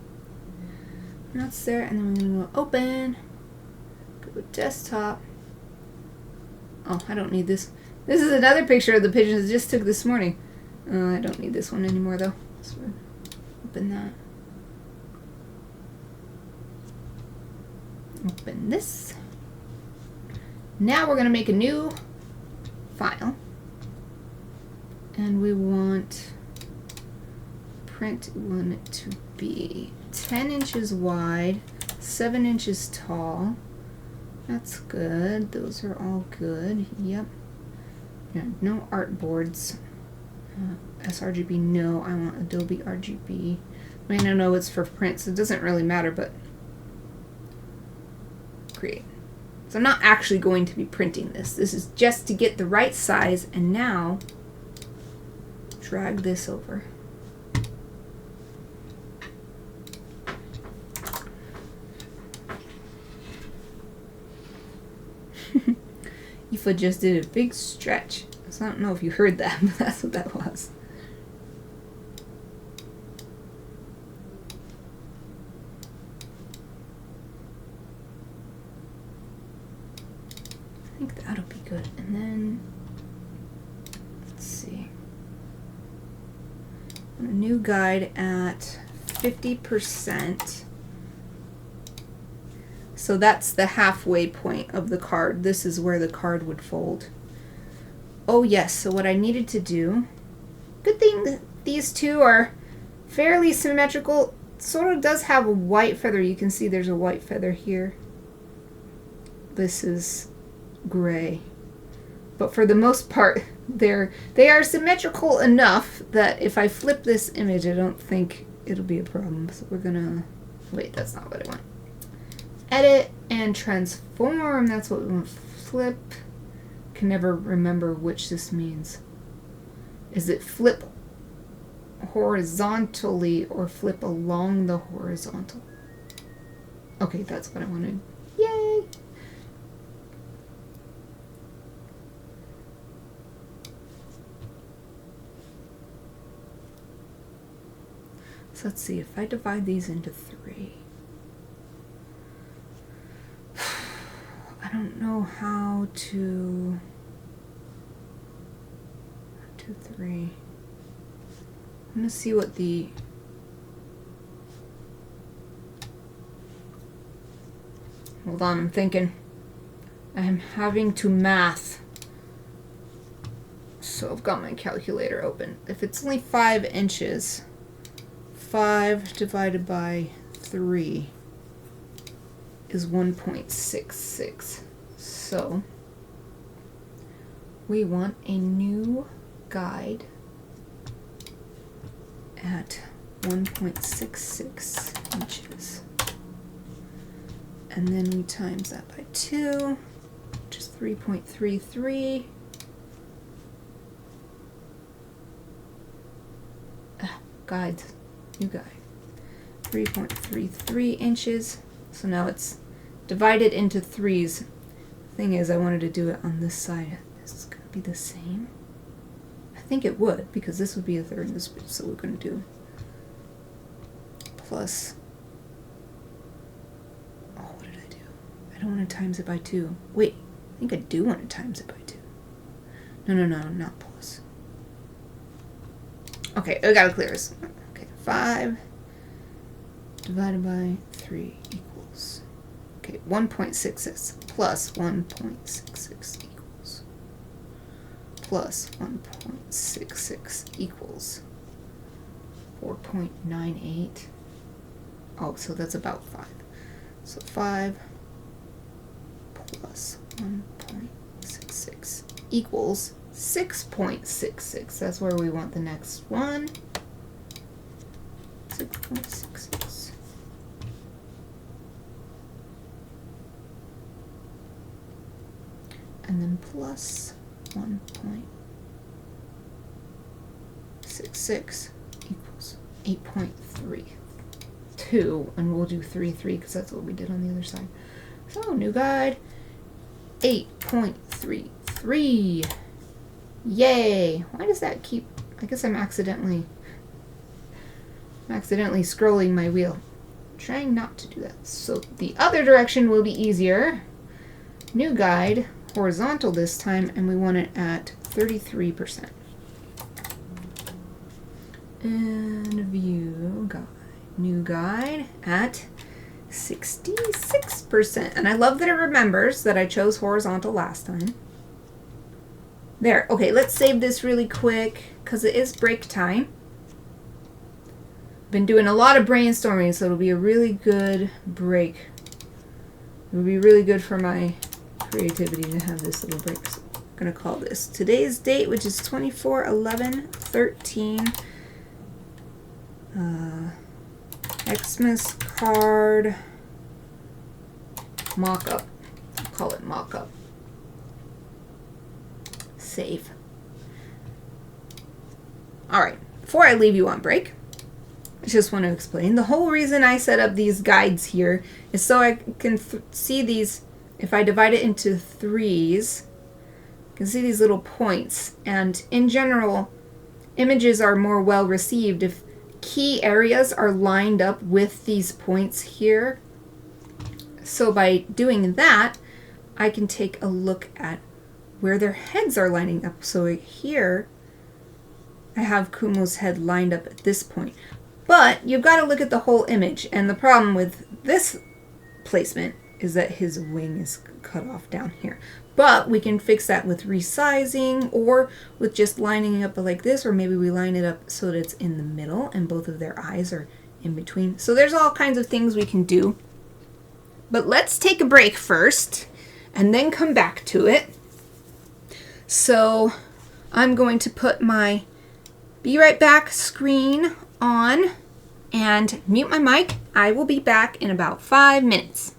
That's there, and then we're going to go open. Go to desktop. Oh, I don't need this. This is another picture of the pigeons I just took this morning. I don't need this one anymore, though. So open that. Open this. Now we're going to make a new file. And we want it to be 10 inches wide, 7 inches tall. That's good. Those are all good. Yep. Yeah, no artboards. sRGB, no. I want Adobe RGB. I mean, I know it's for print, so it doesn't really matter, but create. So I'm not actually going to be printing this. This is just to get the right size, and now drag this over. Aoife just did a big stretch. So I don't know if you heard that, but that's what that was. I think that'll be good. And then, let's see. A new guide at 50%. So that's the halfway point of the card. This is where the card would fold. Oh yes, so what I needed to do, good thing that these two are fairly symmetrical. Sort of does have a white feather. You can see there's a white feather here. This is gray. But for the most part, they are symmetrical enough that if I flip this image, I don't think it'll be a problem. So we're gonna, wait, that's not what I want. Edit and transform, that's what we want. Flip, can never remember which this means. Is it flip horizontally or flip along the horizontal? Okay, that's what I wanted. Yay! So let's see, if I divide these into 3. I don't know how to... 1, 2, 3. I'm gonna see what the... Hold on, I'm thinking. I'm having to math. So I've got my calculator open. If it's only 5 inches, 5 divided by 3 is 1.66. So we want a new guide at 1.66 inches. And then we times that by 2, which is 3.33. Guides, new guide. 3.33 inches. So now it's divided into 3s. Thing is, I wanted to do it on this side. This is going to be the same. I think it would, because this would be a third and this would, so we're going to do plus. Oh, what did I do? I don't want to times it by 2. Wait, I think I do want to times it by 2. No, not plus. Okay, I gotta clear this. Okay, 5 divided by 3 equals. Okay, 1.66 plus 1.66 equals. Plus 1.66 equals 4.98. Oh, so that's about 5. So 5 plus 1.66 equals 6.66. That's where we want the next one. 6.66. And then plus 1.66 equals 8.32. And we'll do 3, because that's what we did on the other side. So, new guide, 8.33. Yay! Why does that keep... I guess I'm accidentally scrolling my wheel. I'm trying not to do that. So the other direction will be easier. New guide, horizontal this time, and we want it at 33%. And view guide. New guide at 66%. And I love that it remembers that I chose horizontal last time. There. Okay, let's save this really quick because it is break time. Been doing a lot of brainstorming, so it'll be a really good break. It'll be really good for my creativity to have this little break. So I'm going to call this today's date, which is 24/11/13. Xmas card mock-up. I'll call it mock-up. Save. Alright, before I leave you on break, I just want to explain. The whole reason I set up these guides here is so I can see these, if I divide it into 3s, you can see these little points. And in general, images are more well received if key areas are lined up with these points here. So by doing that, I can take a look at where their heads are lining up. So here, I have Kumo's head lined up at this point. But you've got to look at the whole image. And the problem with this placement is that his wing is cut off down here. But we can fix that with resizing or with just lining it up like this, or maybe we line it up so that it's in the middle and both of their eyes are in between. So there's all kinds of things we can do. But let's take a break first and then come back to it. So I'm going to put my Be Right Back screen on and mute my mic. I will be back in about 5 minutes.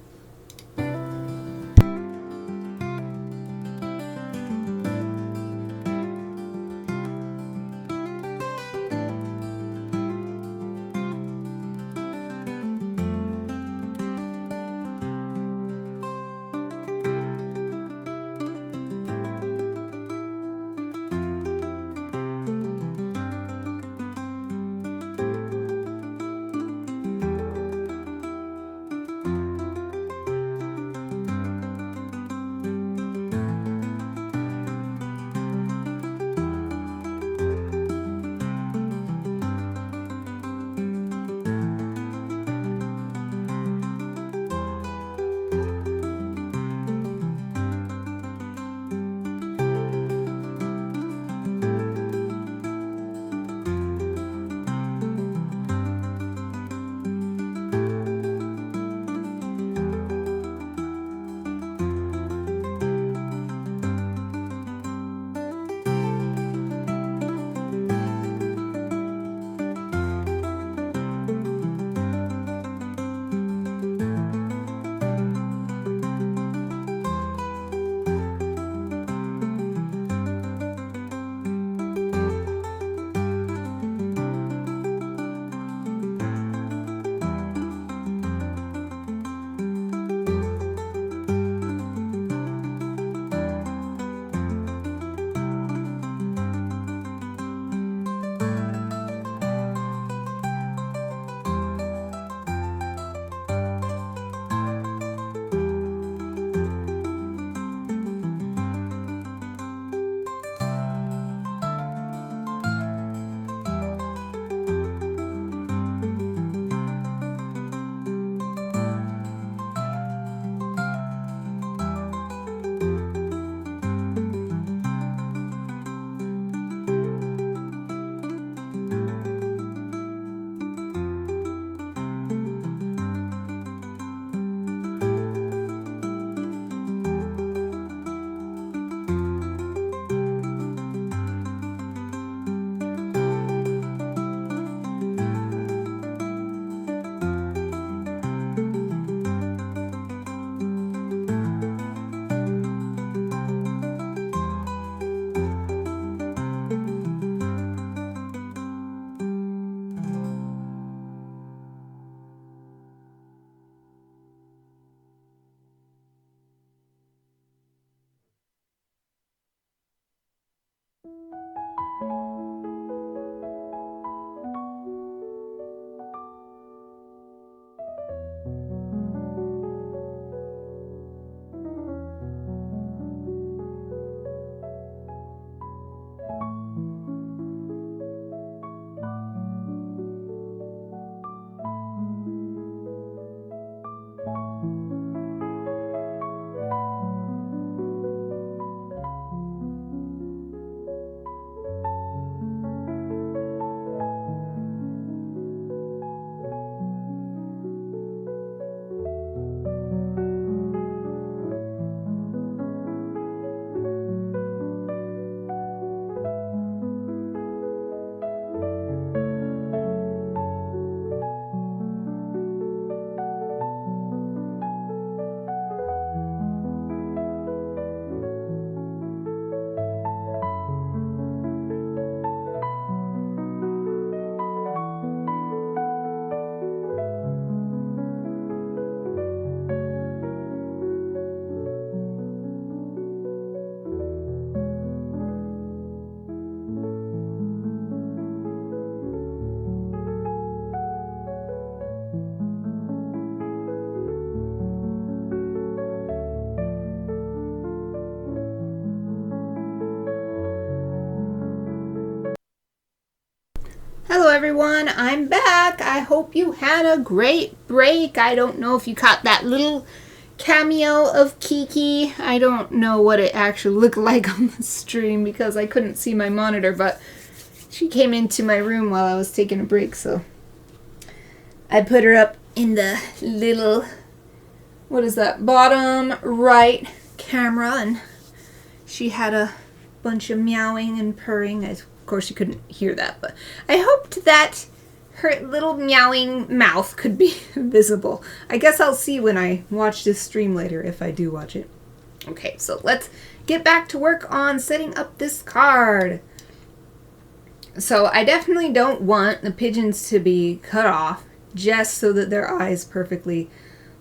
Hello everyone, I'm back. I hope you had a great break. I don't know if you caught that little cameo of Kiki. I don't know what it actually looked like on the stream because I couldn't see my monitor, but she came into my room while I was taking a break, so I put her up in the little, what is that, bottom right camera, and she had a bunch of meowing and purring. Of course you couldn't hear that, but I hoped that her little meowing mouth could be visible. I guess I'll see when I watch this stream later, if I do watch it. Okay, so let's get back to work on setting up this card. So I definitely don't want the pigeons to be cut off just so that their eyes perfectly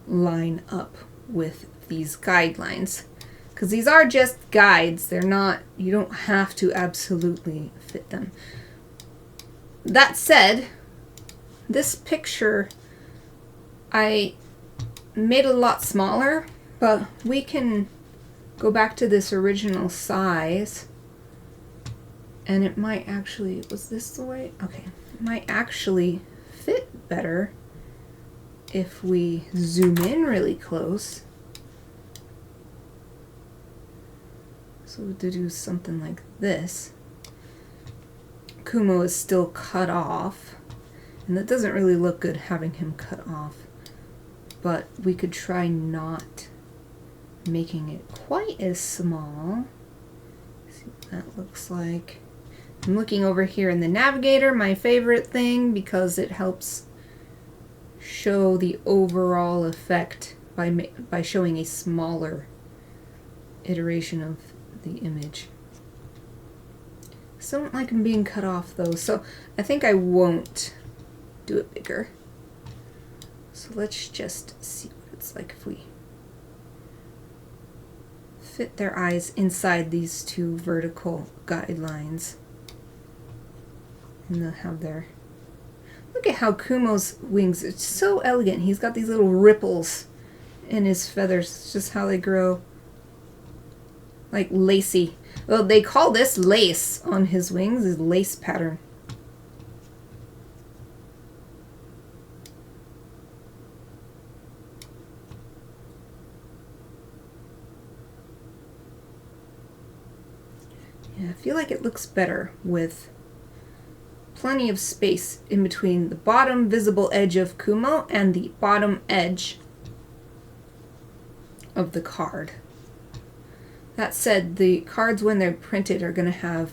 line up with these guidelines. Because these are just guides. They're not, you don't have to absolutely fit them. That said, this picture I made a lot smaller, but we can go back to this original size and it might actually, was this the way? Okay, it might actually fit better if we zoom in really close. So to do something like this, Kumo is still cut off, and that doesn't really look good having him cut off, but we could try not making it quite as small. See what that looks like. I'm looking over here in the navigator, my favorite thing, because it helps show the overall effect by showing a smaller iteration of the image. Still don't like them being cut off though, so I think I won't do it bigger. So let's just see what it's like if we fit their eyes inside these two vertical guidelines. And they'll have their, look at how Kumo's wings, it's so elegant. He's got these little ripples in his feathers. It's just how they grow. Like lacy. Well, they call this lace on his wings, his lace pattern. Yeah, I feel like it looks better with plenty of space in between the bottom visible edge of Kumo and the bottom edge of the card. That said, the cards when they're printed are going to have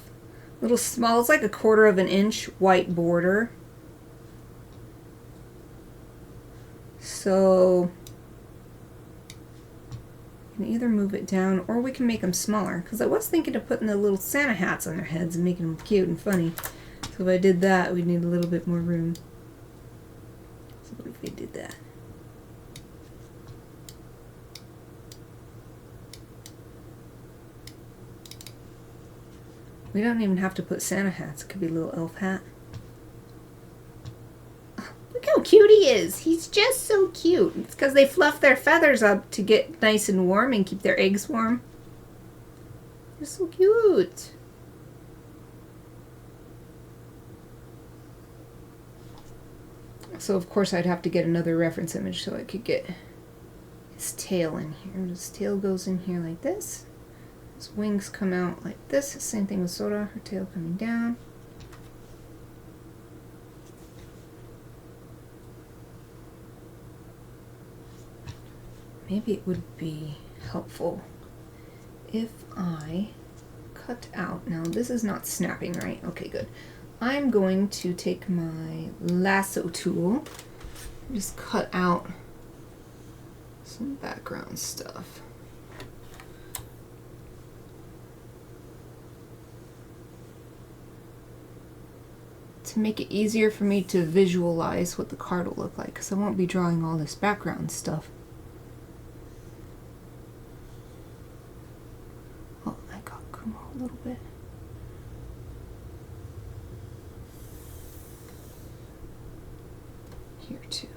little small, it's like a 1/4 of an inch white border. So you can either move it down or we can make them smaller. Because I was thinking of putting the little Santa hats on their heads and making them cute and funny. So if I did that, we'd need a little bit more room. So what if we did that? We don't even have to put Santa hats. It could be a little elf hat. Look how cute he is. He's just so cute. It's because they fluff their feathers up to get nice and warm and keep their eggs warm. They're so cute. So of course I'd have to get another reference image so I could get his tail in here. His tail goes in here like this. His wings come out like this. Same thing with Soda. Her tail coming down. Maybe it would be helpful if I cut out. Now this is not snapping, right? Okay, good. I'm going to take my lasso tool and just cut out some background stuff. To make it easier for me to visualize what the card will look like, because I won't be drawing all this background stuff. Oh, I got Kumo a little bit. Here too.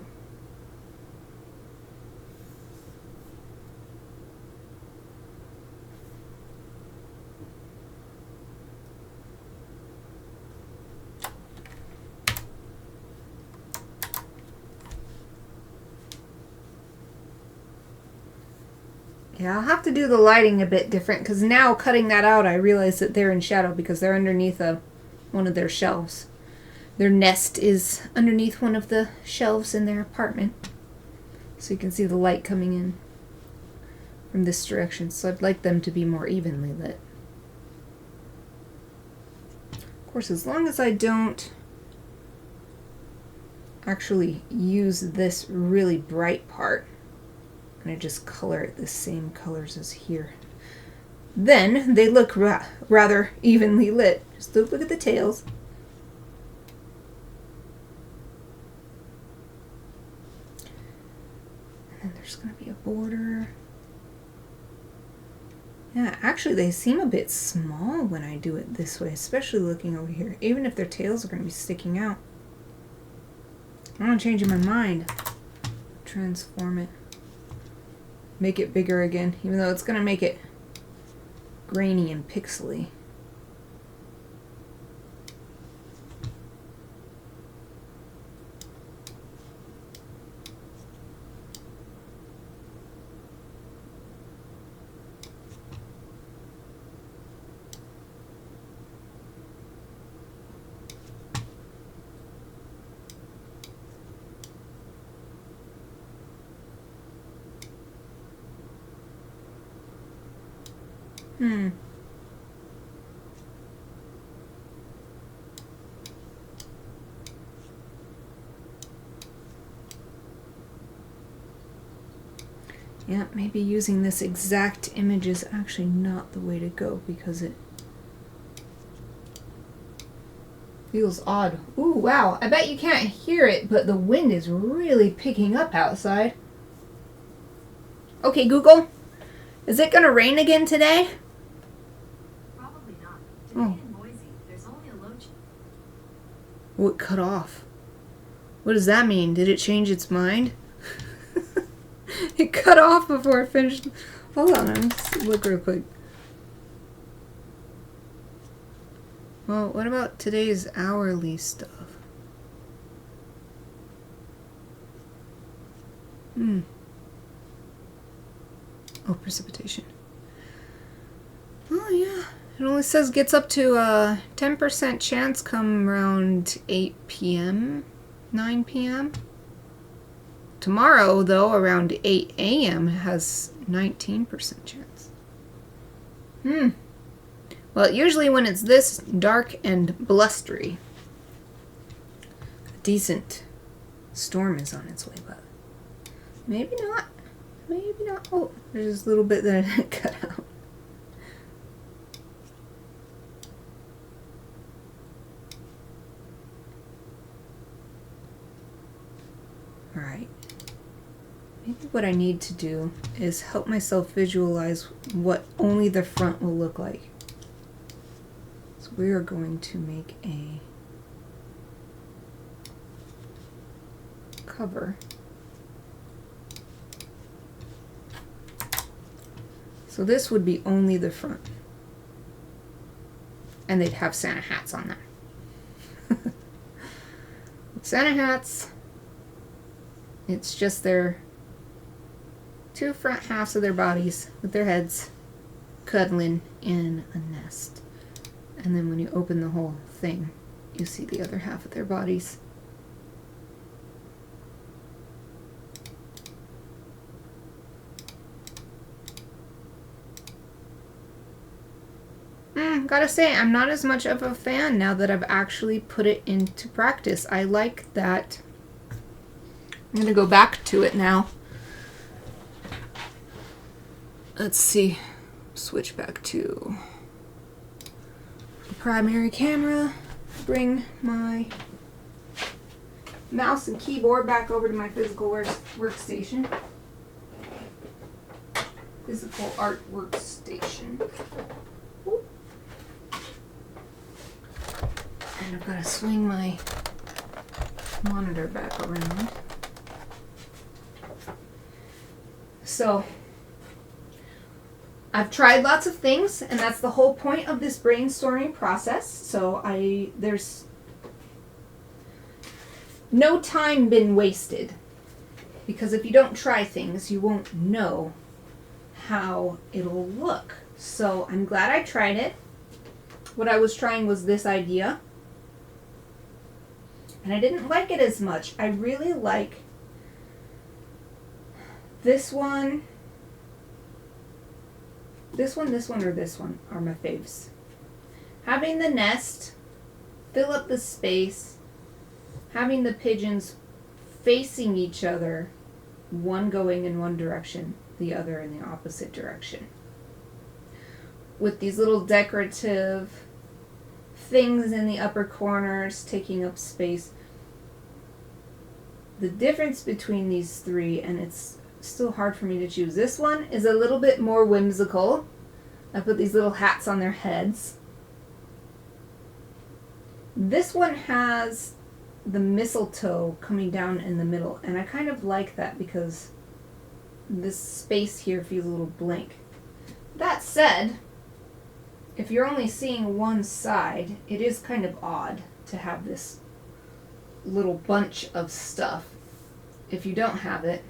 Yeah, I'll have to do the lighting a bit different because now cutting that out I realize that they're in shadow because they're underneath one of their shelves. Their nest is underneath one of the shelves in their apartment. So you can see the light coming in from this direction. So I'd like them to be more evenly lit. Of course, as long as I don't actually use this really bright part, and I just color it the same colors as here, then they look rather evenly lit. Just look at the tails. And then there's going to be a border. Yeah, actually they seem a bit small when I do it this way, especially looking over here, even if their tails are going to be sticking out. I'm changing my mind. Transform it. Make it bigger again, even though it's going to make it grainy and pixely. Yeah, maybe using this exact image is actually not the way to go because it feels odd. Ooh, wow. I bet you can't hear it, but the wind is really picking up outside. Okay, Google, is it going to rain again today? Probably not. Today in Boise, there's only a low chance. Oh, it cut off. What does that mean? Did it change its mind? It cut off before it finished. Hold on, let's look real quick. Well, what about today's hourly stuff? Oh, precipitation. Oh, yeah. It only says gets up to a 10% chance come around 8 p.m., 9 p.m. Tomorrow, though, around 8 a.m. has 19% chance. Well, usually when it's this dark and blustery, a decent storm is on its way, but maybe not. Maybe not. Oh, there's a little bit that I didn't cut out. Alright. Maybe what I need to do is help myself visualize what only the front will look like. So we're going to make a cover. So this would be only the front. And they'd have Santa hats on them. Santa hats, it's just their two front halves of their bodies with their heads cuddling in a nest. And then when you open the whole thing, you see the other half of their bodies. Gotta say, I'm not as much of a fan now that I've actually put it into practice. I like that. I'm gonna go back to it now. Let's see. Switch back to the primary camera. Bring my mouse and keyboard back over to my physical workstation. Physical art workstation. Ooh. And I've got to swing my monitor back around. So, I've tried lots of things, and that's the whole point of this brainstorming process. So there's no time been wasted, because if you don't try things, you won't know how it'll look. So I'm glad I tried it. What I was trying was this idea, and I didn't like it as much. I really like this one. This one, or this one are my faves. Having the nest fill up the space, having the pigeons facing each other, one going in one direction, the other in the opposite direction. With these little decorative things in the upper corners taking up space. The difference between these three, and it's still hard for me to choose. This one is a little bit more whimsical. I put these little hats on their heads. This one has the mistletoe coming down in the middle, and I kind of like that because this space here feels a little blank. That said, if you're only seeing one side, it is kind of odd to have this little bunch of stuff. If you don't have it,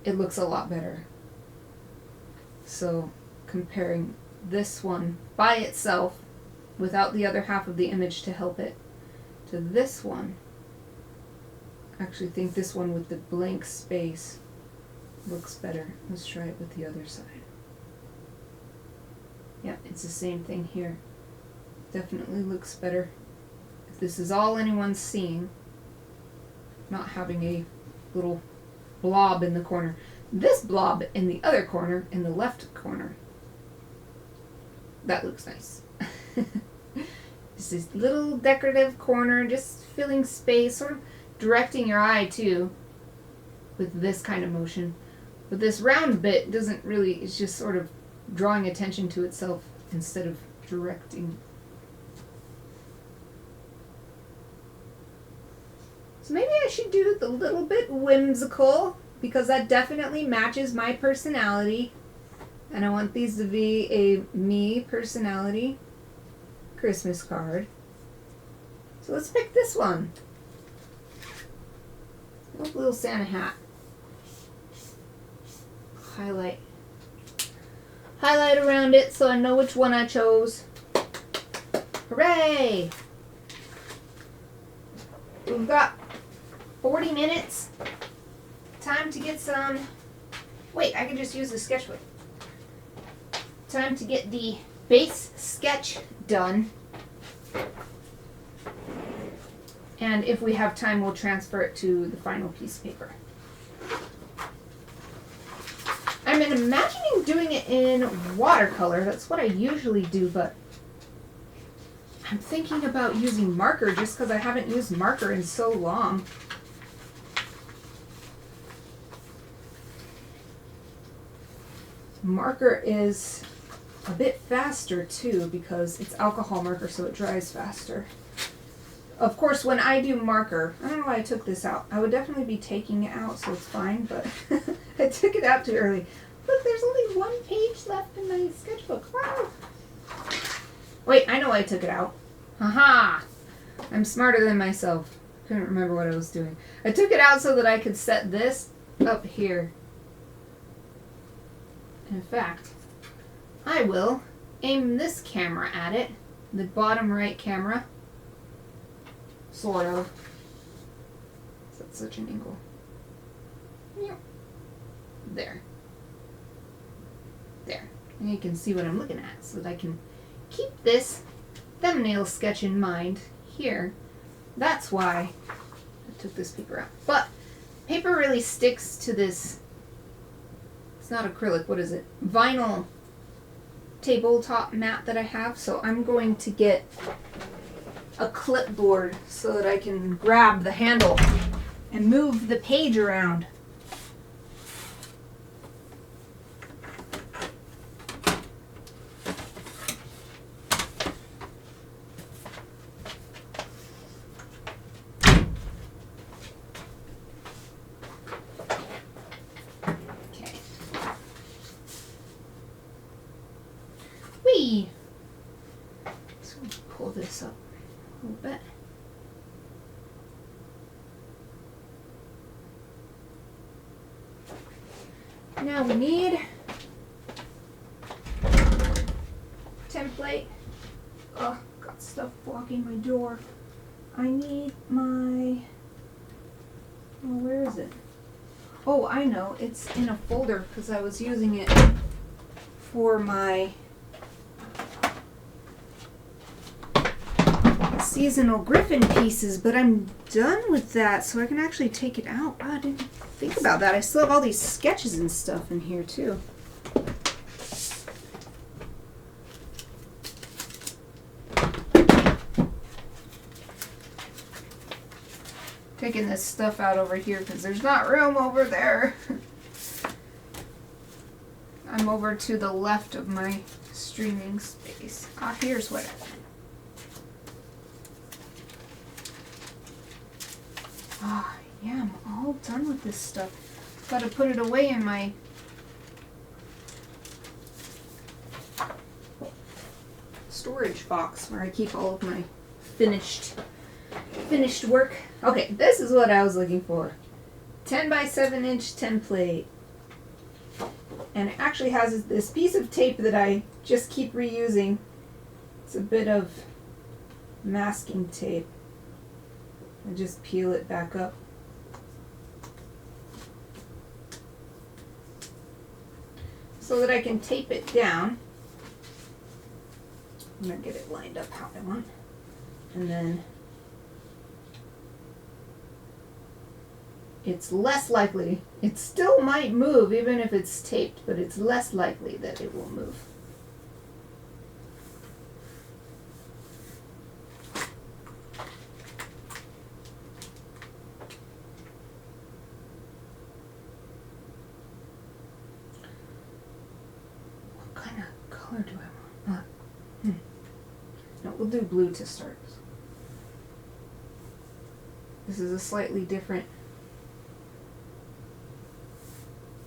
it looks a lot better. So comparing this one by itself without the other half of the image to help it to this one, I actually think this one with the blank space looks better. Let's try it with the other side. Yeah, it's the same thing here. Definitely looks better. If this is all anyone's seeing, not having a little blob in the corner. This blob in the other corner, in the left corner, that looks nice. It's this little decorative corner, just filling space, sort of directing your eye too, with this kind of motion. But this round bit doesn't really, it's just sort of drawing attention to itself instead of directing. So maybe I should do the little bit whimsical, because that definitely matches my personality. And I want these to be a me personality Christmas card. So let's pick this one. Little Santa hat. Highlight around it so I know which one I chose. Hooray! We've got 40 minutes. Time to get some... Wait, I can just use the sketchbook. Time to get the base sketch done. And if we have time, we'll transfer it to the final piece of paper. I'm imagining doing it in watercolor. That's what I usually do, but I'm thinking about using marker just because I haven't used marker in so long. Marker is a bit faster too because it's alcohol marker, so it dries faster. Of course, when I do marker, I don't know why I took this out. I would definitely be taking it out, so it's fine, but I took it out too early. Look, there's only one page left in my sketchbook. Wow. Wait, I know why I took it out. Haha! I'm smarter than myself. Couldn't remember what I was doing. I took it out so that I could set this up here. In fact, I will aim this camera at it, the bottom right camera. Sort of. Is that such an angle? Yep. There. There. And you can see what I'm looking at so that I can keep this thumbnail sketch in mind here. That's why I took this paper out. But paper really sticks to this. It's not acrylic, what is it? Vinyl tabletop mat that I have. So I'm going to get a clipboard so that I can grab the handle and move the page around. Okay. Whee! So pull this up a little bit. Now we need template. Oh, got stuff blocking my door. I need my, oh, where is it? Oh, I know, it's in a folder because I was using it for my seasonal griffin pieces, but I'm done with that, so I can actually take it out. Oh, I didn't think about that. I still have all these sketches and stuff in here too. Taking this stuff out over here because there's not room over there. I'm over to the left of my streaming space. Ah, here's what I want. Ah, yeah, I'm all done with this stuff. Gotta put it away in my storage box where I keep all of my finished work. Okay, this is what I was looking for. 10 by 7 inch template. And it actually has this piece of tape that I just keep reusing. It's a bit of masking tape. And just peel it back up. So that I can tape it down. I'm going to get it lined up how I want. And then it's less likely, it still might move even if it's taped, but it's less likely that it will move. Color do I want? No, we'll do blue to start. This is a slightly different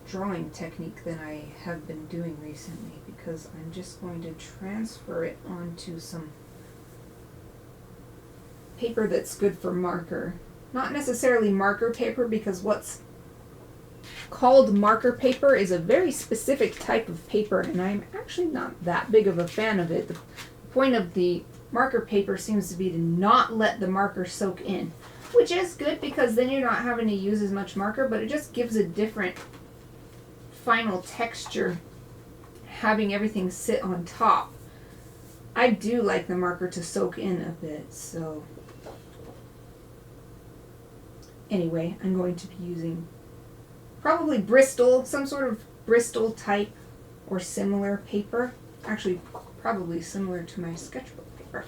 drawing technique than I have been doing recently because I'm just going to transfer it onto some paper that's good for marker. Not necessarily marker paper because what's called marker paper is a very specific type of paper and I'm actually not that big of a fan of it. The point of the marker paper seems to be to not let the marker soak in, which is good because then you're not having to use as much marker, but it just gives a different final texture having everything sit on top. I do like the marker to soak in a bit, so anyway, I'm going to be using probably Bristol, some sort of Bristol type or similar paper. Actually, probably similar to my sketchbook paper.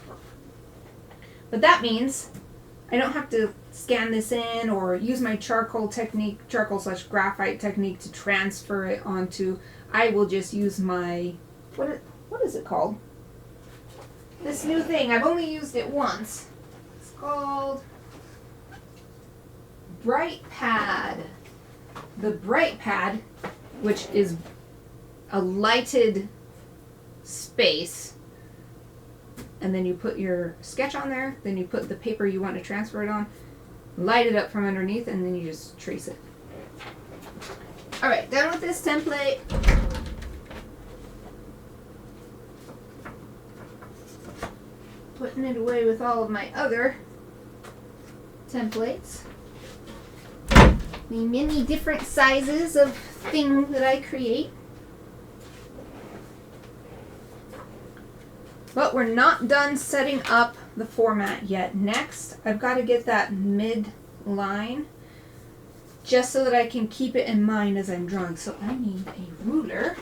But that means I don't have to scan this in or use my charcoal / graphite technique to transfer it onto. I will just use my, what what is it called? This new thing, I've only used it once. It's called Bright Pad. The Bright Pad, which is a lighted space, and then you put your sketch on there, then you put the paper you want to transfer it on, light it up from underneath, and then you just trace it. Alright, done with this template. Putting it away with all of my other templates. The many different sizes of things that I create. But we're not done setting up the format yet. Next, I've got to get that mid line just so that I can keep it in mind as I'm drawing. So I need a ruler,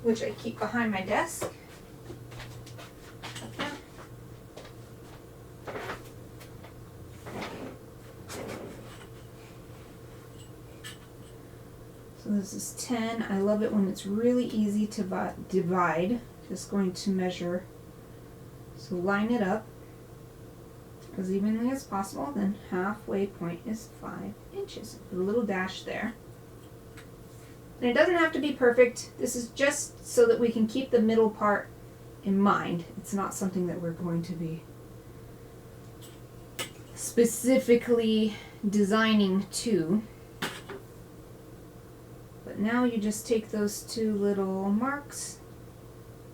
which I keep behind my desk. So this is 10. I love it when it's really easy to divide. Just going to measure. So line it up as evenly as possible. Then halfway point is 5 inches. Put a little dash there. And it doesn't have to be perfect. This is just so that we can keep the middle part in mind. It's not something that we're going to be specifically designing to. But now you just take those two little marks,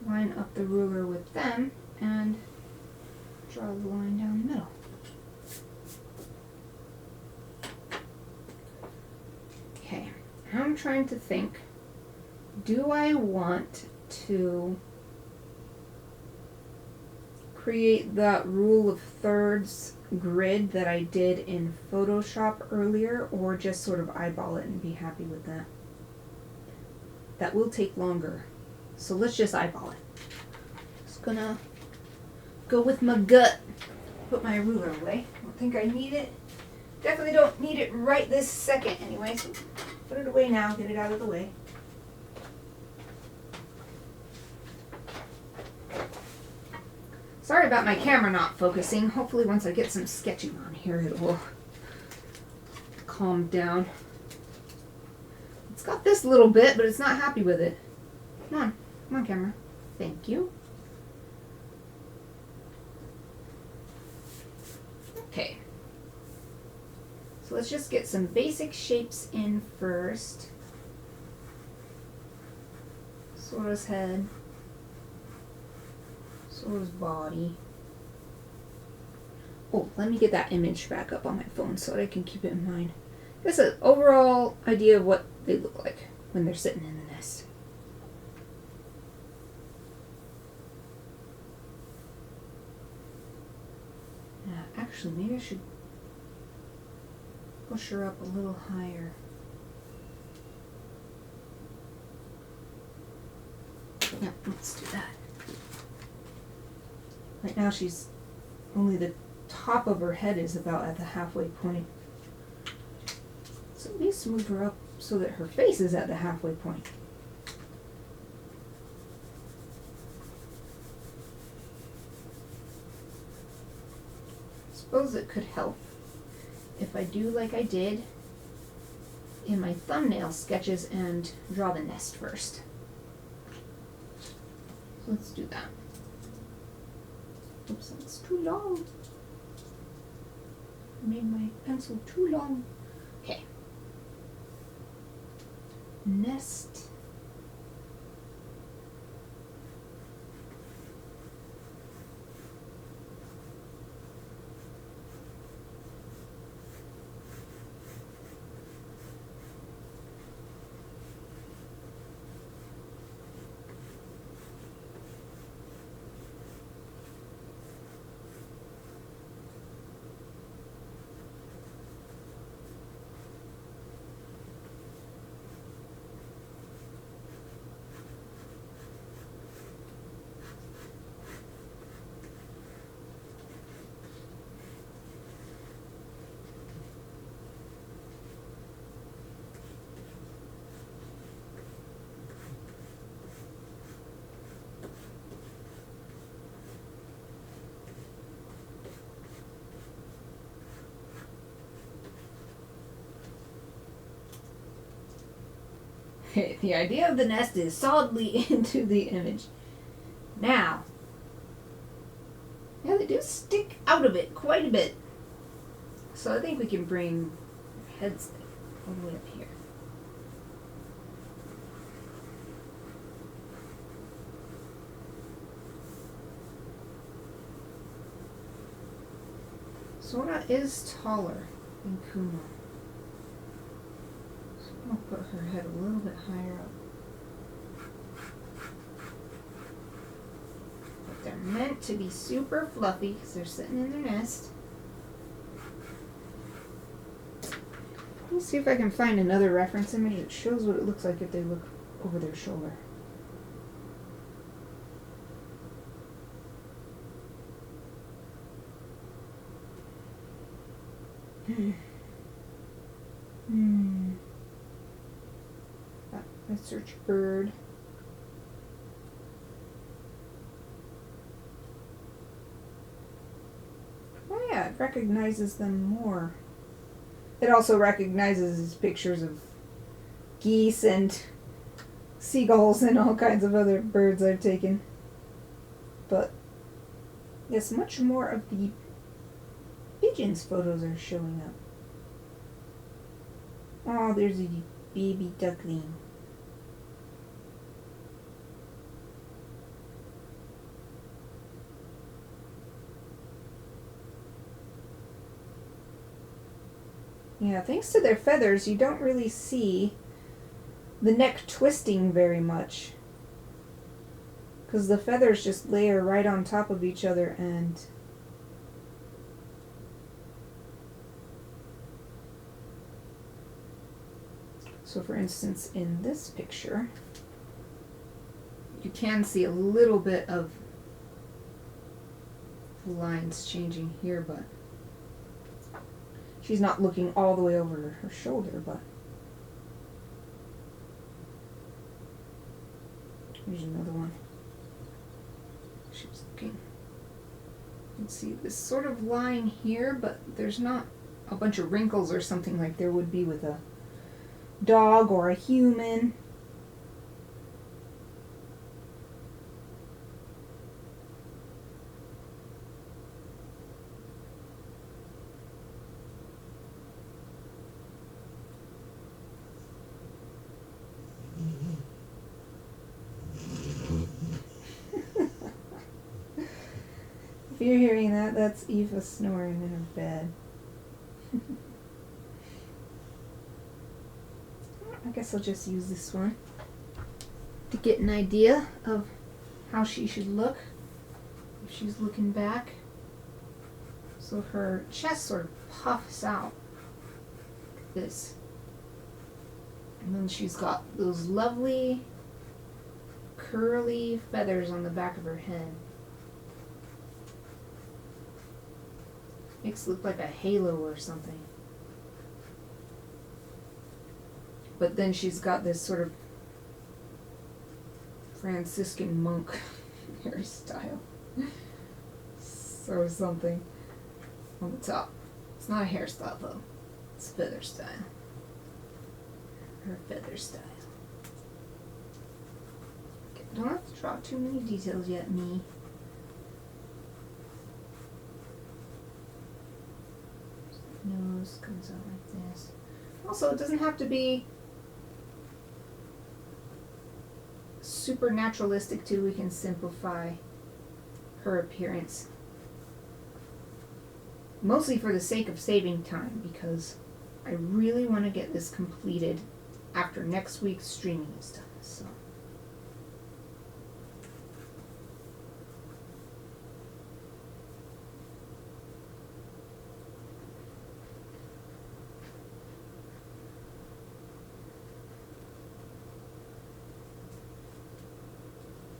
line up the ruler with them, and draw the line down the middle. Okay, I'm trying to think, do I want to create that rule of thirds grid that I did in Photoshop earlier, or just sort of eyeball it and be happy with that? That will take longer, so let's just eyeball it. Just gonna go with my gut. Put my ruler away. Don't think I need it. Definitely don't need it right this second anyway, so put it away now, get it out of the way. Sorry about my camera not focusing. Hopefully once I get some sketching on here it will calm down. It's got this little bit, but it's not happy with it. Come on camera. Thank you. Okay. So let's just get some basic shapes in first. Sora's head. Sora's body. Oh, let me get that image back up on my phone so that I can keep it in mind. Just an overall idea of what they look like when they're sitting in the nest. Actually, maybe I should push her up a little higher. Yeah, let's do that. Right now she's only the top of her head is about at the halfway point. So at least move her up so that her face is at the halfway point. I suppose it could help if I do like I did in my thumbnail sketches and draw the nest first. So let's do that. Oops, that's too long. I made my pencil too long. Okay. Nest. Okay, the idea of the nest is solidly into the image. Now, yeah, they do stick out of it quite a bit. So I think we can bring their heads all the way up here. Sora is taller than Kuma. So I'll put her head a little bit higher up. But they're meant to be super fluffy because they're sitting in their nest. Let me see if I can find another reference image that shows what it looks like if they look over their shoulder. Let's search bird. Oh yeah, it recognizes them more. It also recognizes pictures of geese and seagulls and all kinds of other birds I've taken. But yes, much more of the pigeons photos are showing up. Oh, there's a baby duckling. Yeah, thanks to their feathers, you don't really see the neck twisting very much. Because the feathers just layer right on top of each other and so for instance in this picture you can see a little bit of the lines changing here, but she's not looking all the way over her shoulder, but here's another one. She's looking. You can see this sort of line here, but there's not a bunch of wrinkles or something like there would be with a dog or a human. If you're hearing that, that's Eva snoring in her bed. I guess I'll just use this one to get an idea of how she should look if she's looking back. So her chest sort of puffs out like this. And then she's got those lovely curly feathers on the back of her head. Makes it look like a halo or something. But then she's got this sort of Franciscan monk hairstyle. Or something on the top. It's not a hairstyle though. It's feather style. Her feather style. Okay, don't have to draw too many details yet, me. Nose comes out like this. Also, it doesn't have to be super naturalistic too. We can simplify her appearance. Mostly for the sake of saving time, because I really want to get this completed after next week's streaming is done. So.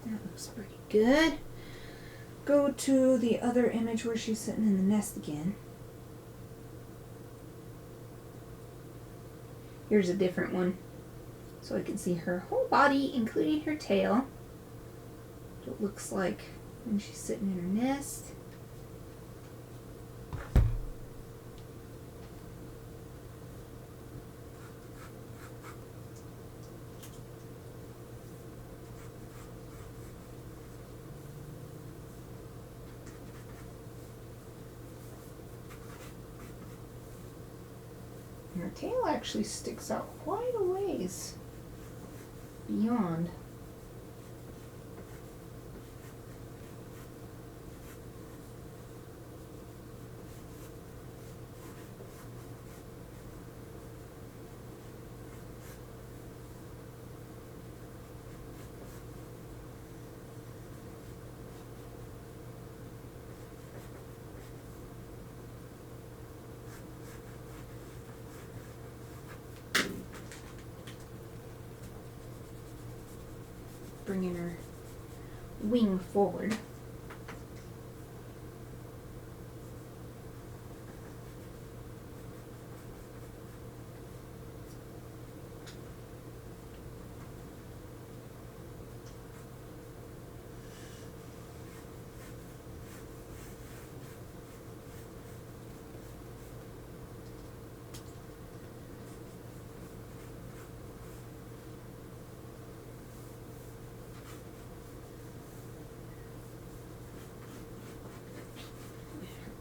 That looks pretty good. Go to the other image where she's sitting in the nest again. Here's a different one. So I can see her whole body, including her tail. What it looks like when she's sitting in her nest. And her tail actually sticks out quite a ways beyond. Bringing her wing forward.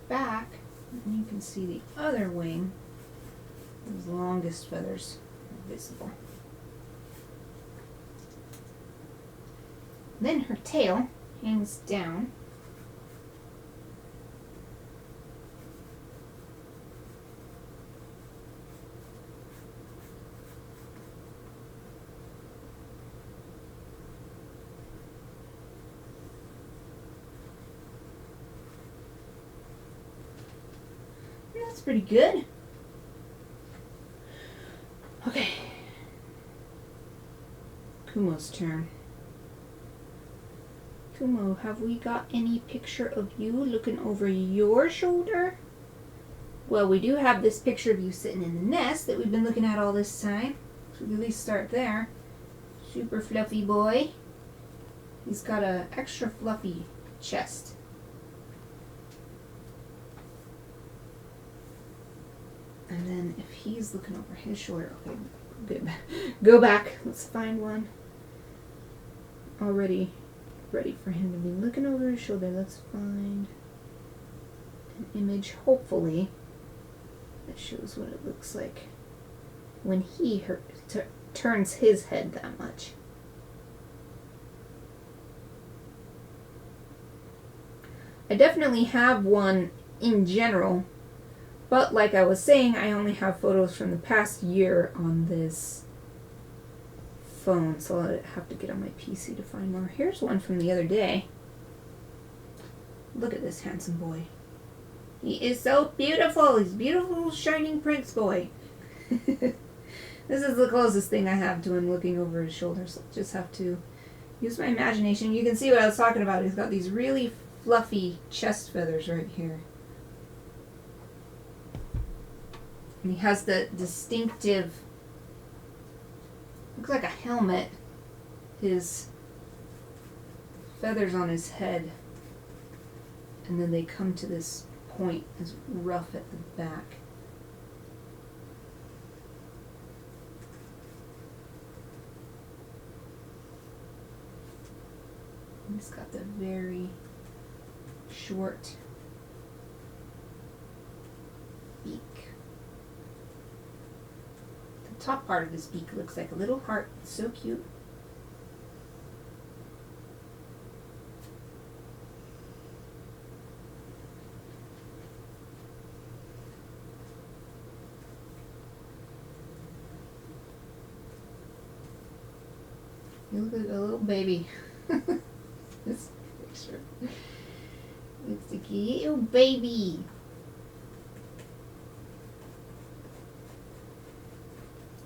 Back, and you can see the other wing, those longest feathers are visible. Then her tail hangs down. That's pretty good. Okay. Kumo's turn. Kumo, have we got any picture of you looking over your shoulder? Well, we do have this picture of you sitting in the nest that we've been looking at all this time. So we can at least start there. Super fluffy boy. He's got an extra fluffy chest. And then if he's looking over his shoulder, okay, good. Go back. Let's find one already ready for him to be looking over his shoulder. Let's find an image, hopefully, that shows what it looks like when he turns his head that much. I definitely have one in general. But like I was saying, I only have photos from the past year on this phone, so I'll have to get on my PC to find more. Here's one from the other day. Look at this handsome boy. He is so beautiful. He's beautiful, shining prince boy. This is the closest thing I have to him looking over his shoulders. So I'll just have to use my imagination. You can see what I was talking about. He's got these really fluffy chest feathers right here. And he has the distinctive, looks like a helmet, his feathers on his head. And then they come to this point, is rough at the back. And he's got the very short beak. The top part of his beak looks like a little heart. It's so cute. You look like a little baby. This picture. It's a little baby.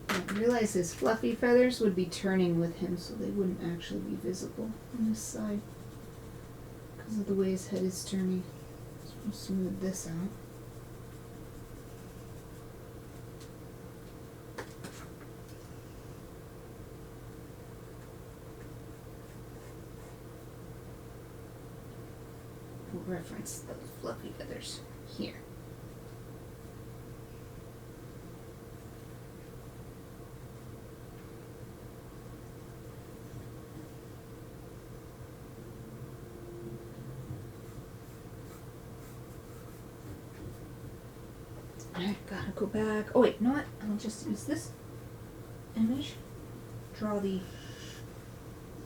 I realized his fluffy feathers would be turning with him, so they wouldn't actually be visible on this side because of the way his head is turning. So I'll smooth this out. We'll reference those fluffy feathers here. I gotta go back. Oh wait, you know what? I'll just use this image. Draw the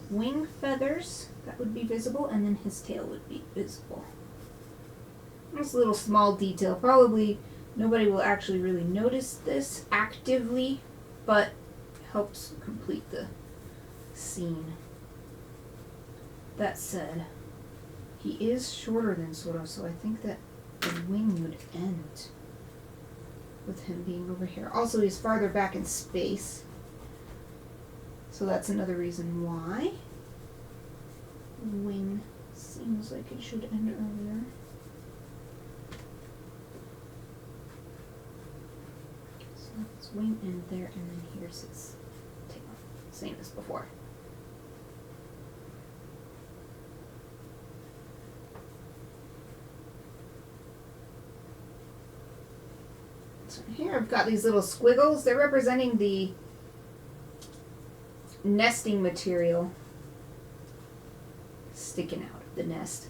wing feathers. That would be visible, and then his tail would be visible. That's a little small detail. Probably nobody will actually really notice this actively, but helps complete the scene. That said, he is shorter than Sora, so I think that the wing would end with him being over here. Also, he's farther back in space, so that's another reason why the wing seems like it should end earlier. So his wing end there, and then here's his tail. Same as before. So here I've got these little squiggles. They're representing the nesting material sticking out of the nest.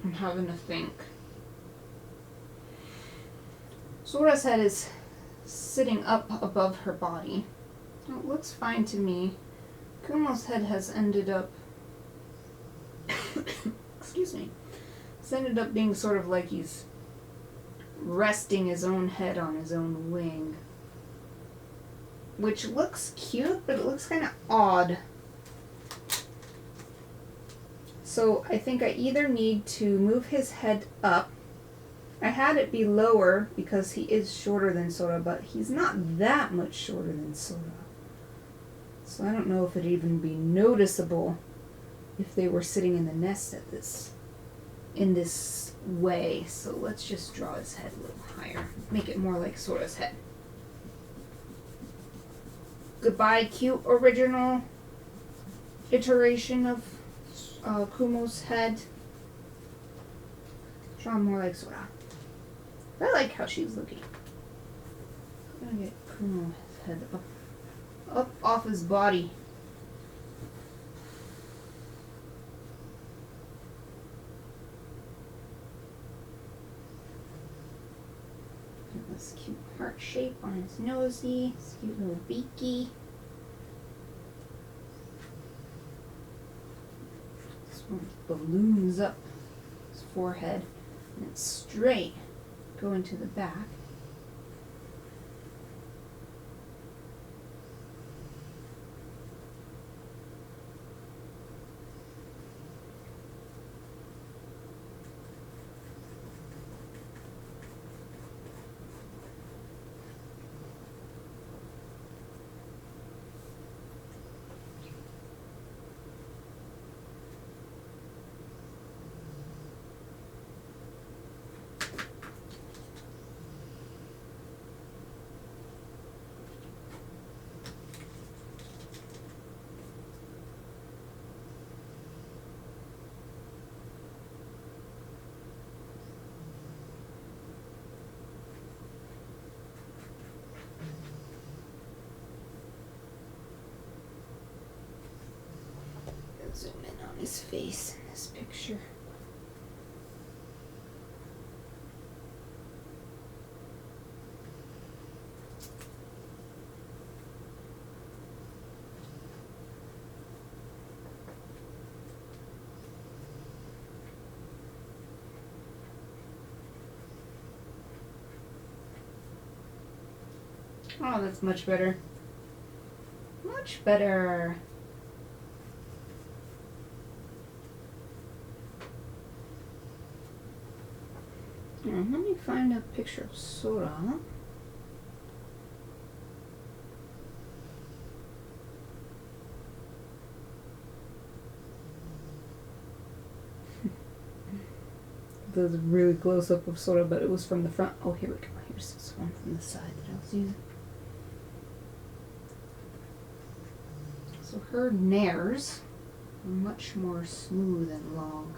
I'm having to think. Sora's head is sitting up above her body. It looks fine to me. Kumo's head has ended up excuse me. It's ended up being sort of like he's resting his own head on his own wing. Which looks cute, but it looks kind of odd. So I think I either need to move his head up. I had it be lower because he is shorter than Sora, but he's not that much shorter than Sora. So I don't know if it'd even be noticeable if they were sitting in the nest in this way. So let's just draw his head a little higher. Make it more like Sora's head. Goodbye, cute original iteration of Kumo's head. Draw more like Sora. I like how she's looking. I'm gonna get Kumo's head up off his body. Get this cute heart shape on his nosy, this cute little beaky. Balloons up his forehead and it's straight going to the back. Zoom in on his face in this picture. Oh, that's much better. Much better. Here, let me find a picture of Sora. That was a really close up of Sora, but it was from the front. Oh, here we go. Here's this one from the side that I was using. So her nares are much more smooth and long.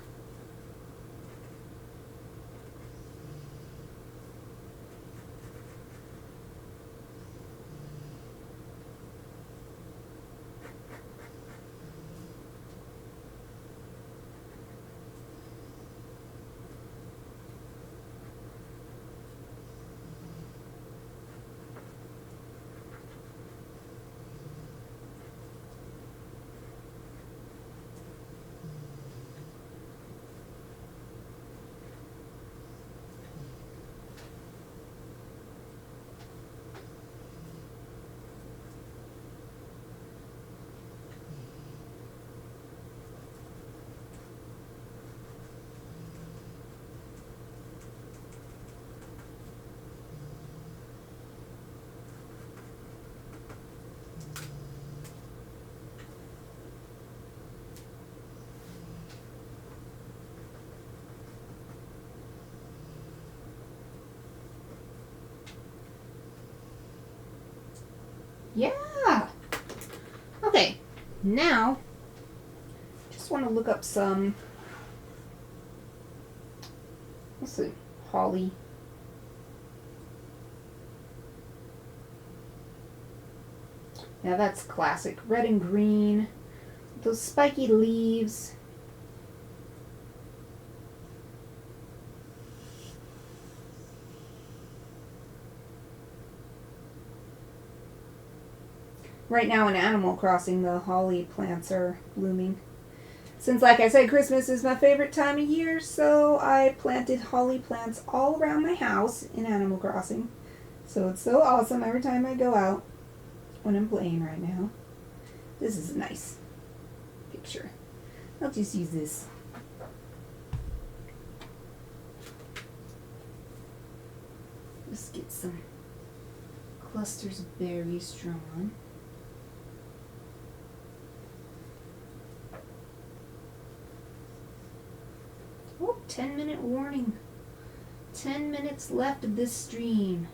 Yeah. Okay. Now, just want to look up some. Let's see, holly. Now that's classic, red and green. Those spiky leaves. Right now in Animal Crossing, the holly plants are blooming. Since, like I said, Christmas is my favorite time of year, so I planted holly plants all around my house in Animal Crossing. So it's so awesome every time I go out when I'm playing right now. This is a nice picture. I'll just use this. Just get some clusters of berries drawn. Oh, 10-minute warning. 10 minutes left of this stream.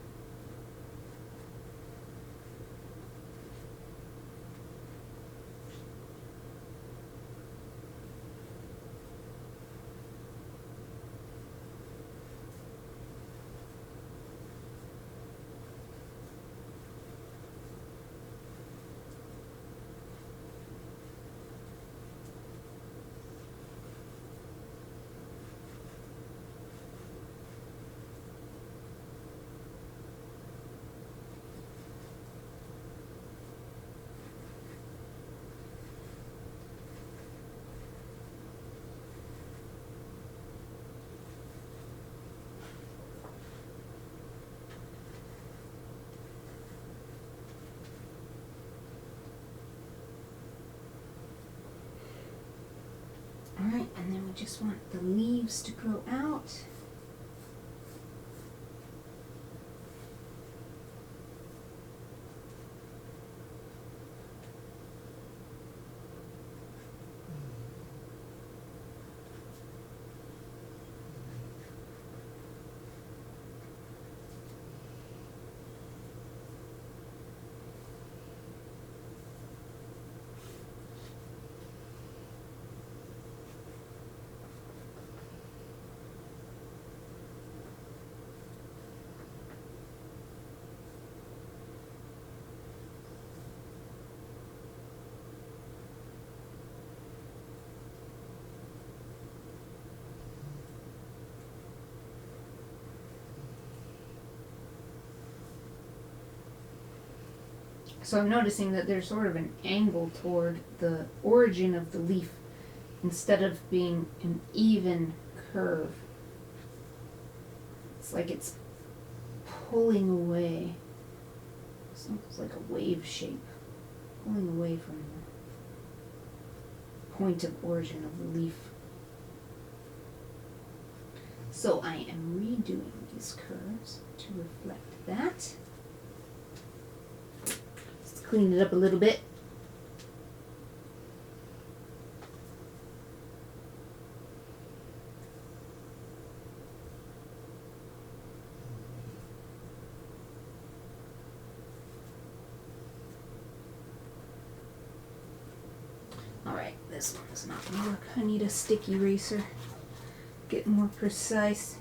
Alright, and then we just want the leaves to grow out. So I'm noticing that there's sort of an angle toward the origin of the leaf instead of being an even curve. It's like it's pulling away. It's almost like a wave shape, pulling away from the point of origin of the leaf. So I am redoing these curves to reflect that. Let's clean it up a little bit. Alright, this one does not work. I need a sticky eraser. Get more precise.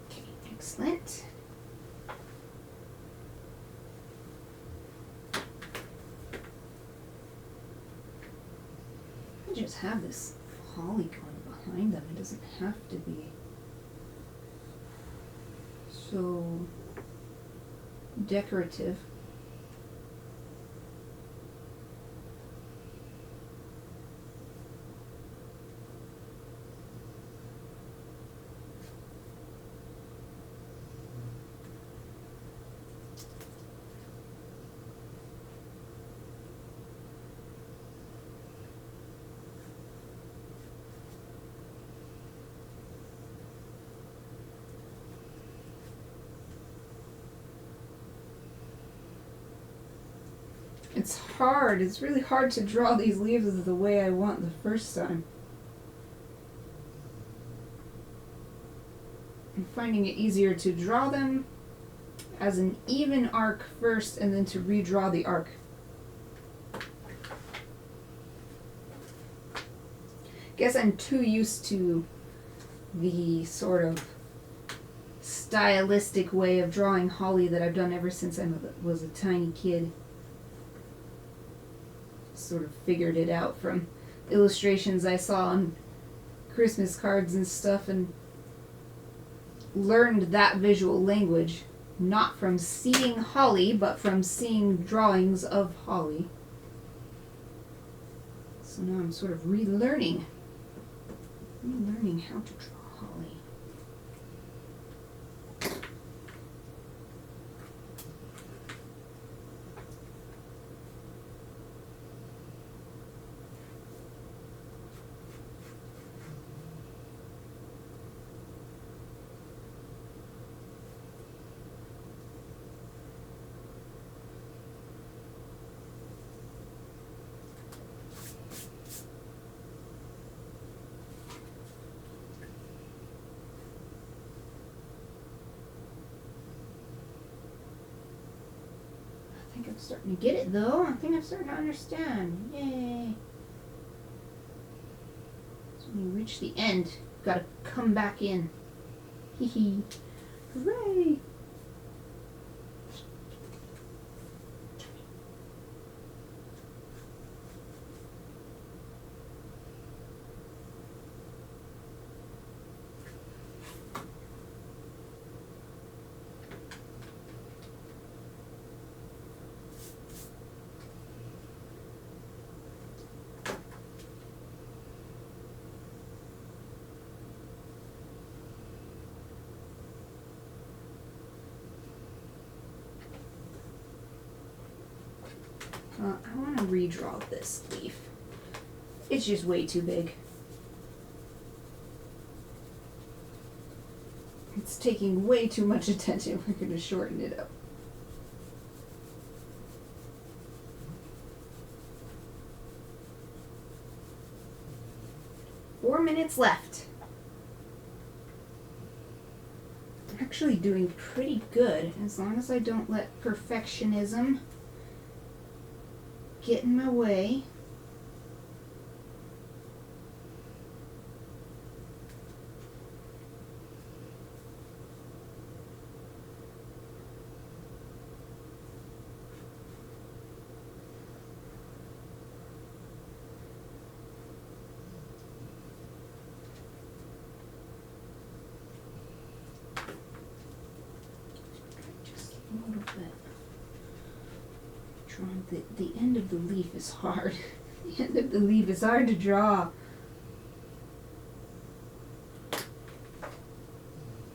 Okay, excellent. Just have this holly going behind them. It doesn't have to be so decorative. It's hard. It's really hard to draw these leaves the way I want the first time. I'm finding it easier to draw them as an even arc first and then to redraw the arc. Guess I'm too used to the sort of stylistic way of drawing holly that I've done ever since I was a tiny kid. Sort of figured it out from illustrations I saw on Christmas cards and stuff, and learned that visual language not from seeing holly but from seeing drawings of holly. So now I'm sort of relearning how to draw holly. I think I'm starting to get it though. I think I'm starting to understand. Yay. So when you reach the end, you've got to come back in. Hee hee. Hooray! I want to redraw this leaf. It's just way too big. It's taking way too much attention. We're going to shorten it up. Four minutes left. I'm actually doing pretty good as long as I don't let perfectionism get in my way. bit. Drawing the end of the leaf is hard. The end of the leaf is hard to draw.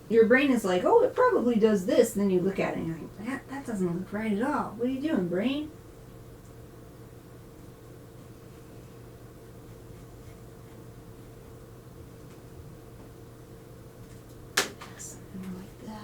Your brain is like, oh, it probably does this. And then you look at it and you're like, that doesn't look right at all. What are you doing, brain? Something like that.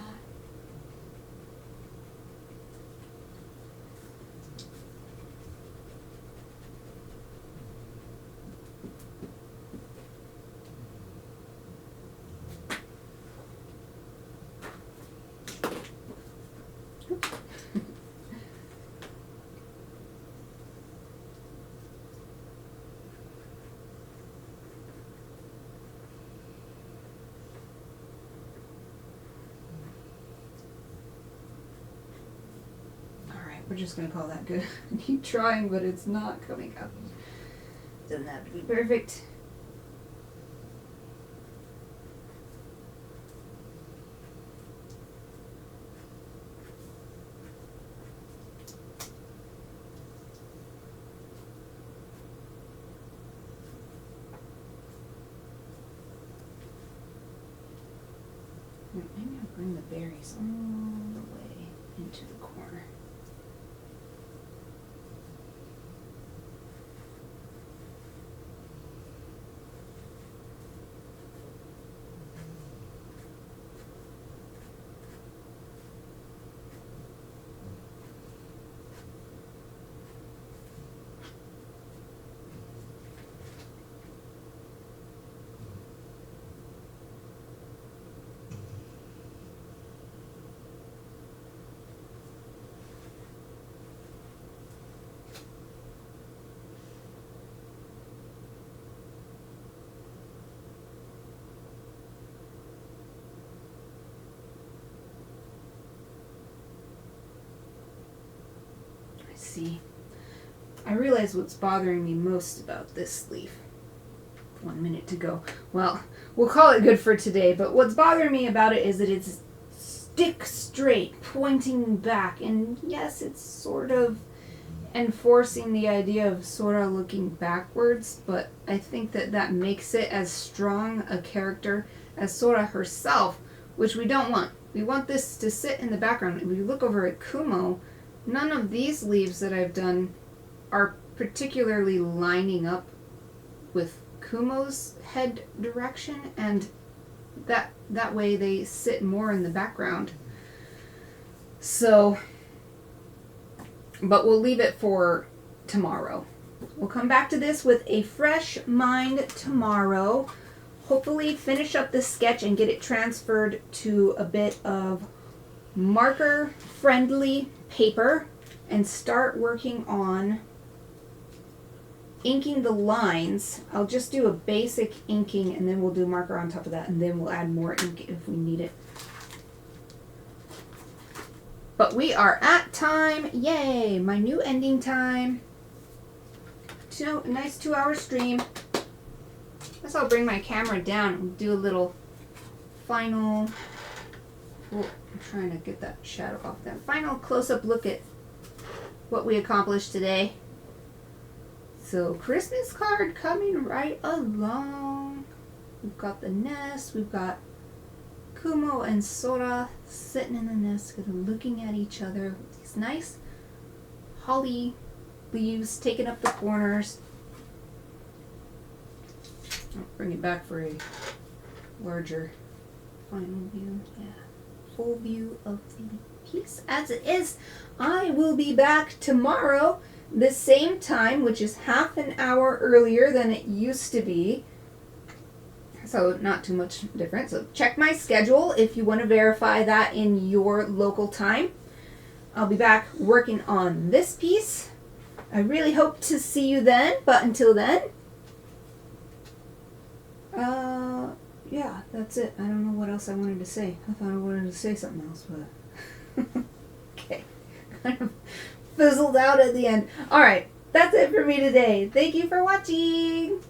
We're just going to call that good. I keep trying, but it's not coming out. Doesn't have to be perfect. Maybe I'll bring the berries all the way into the corner. See, I realize what's bothering me most about this leaf. 1 minute to go. Well, we'll call it good for today, but what's bothering me about it is that it's stick straight, pointing back, and yes, it's sort of enforcing the idea of sort of looking backwards, but I think that makes it as strong a character as Sora herself, which we don't want. We want this to sit in the background. If you look over at Kumo, none of these leaves that I've done are particularly lining up with Kumo's head direction, and that way they sit more in the background. So, but we'll leave it for tomorrow. We'll come back to this with a fresh mind tomorrow. Hopefully finish up this sketch and get it transferred to a bit of marker-friendly paper and start working on inking the lines. I'll just do a basic inking and then we'll do marker on top of that, and then we'll add more ink if we need it. But we are at time. Yay! My new ending time. A nice 2-hour stream. I guess I'll bring my camera down and do a little final. Oh, I'm trying to get that shadow off there. Final close-up look at what we accomplished today. So, Christmas card coming right along. We've got the nest. We've got Kumo and Sora sitting in the nest, looking at each other with these nice holly leaves taking up the corners. I'll bring it back for a larger final view. Yeah. Full view of the piece as it is. I will be back tomorrow the same time, which is half an hour earlier than it used to be. So not too much different. So check my schedule if you want to verify that in your local time. I'll be back working on this piece. I really hope to see you then, but until then, yeah, that's it. I don't know what else I wanted to say. I thought I wanted to say something else, but okay. Kind of fizzled out at the end. Alright, that's it for me today. Thank you for watching.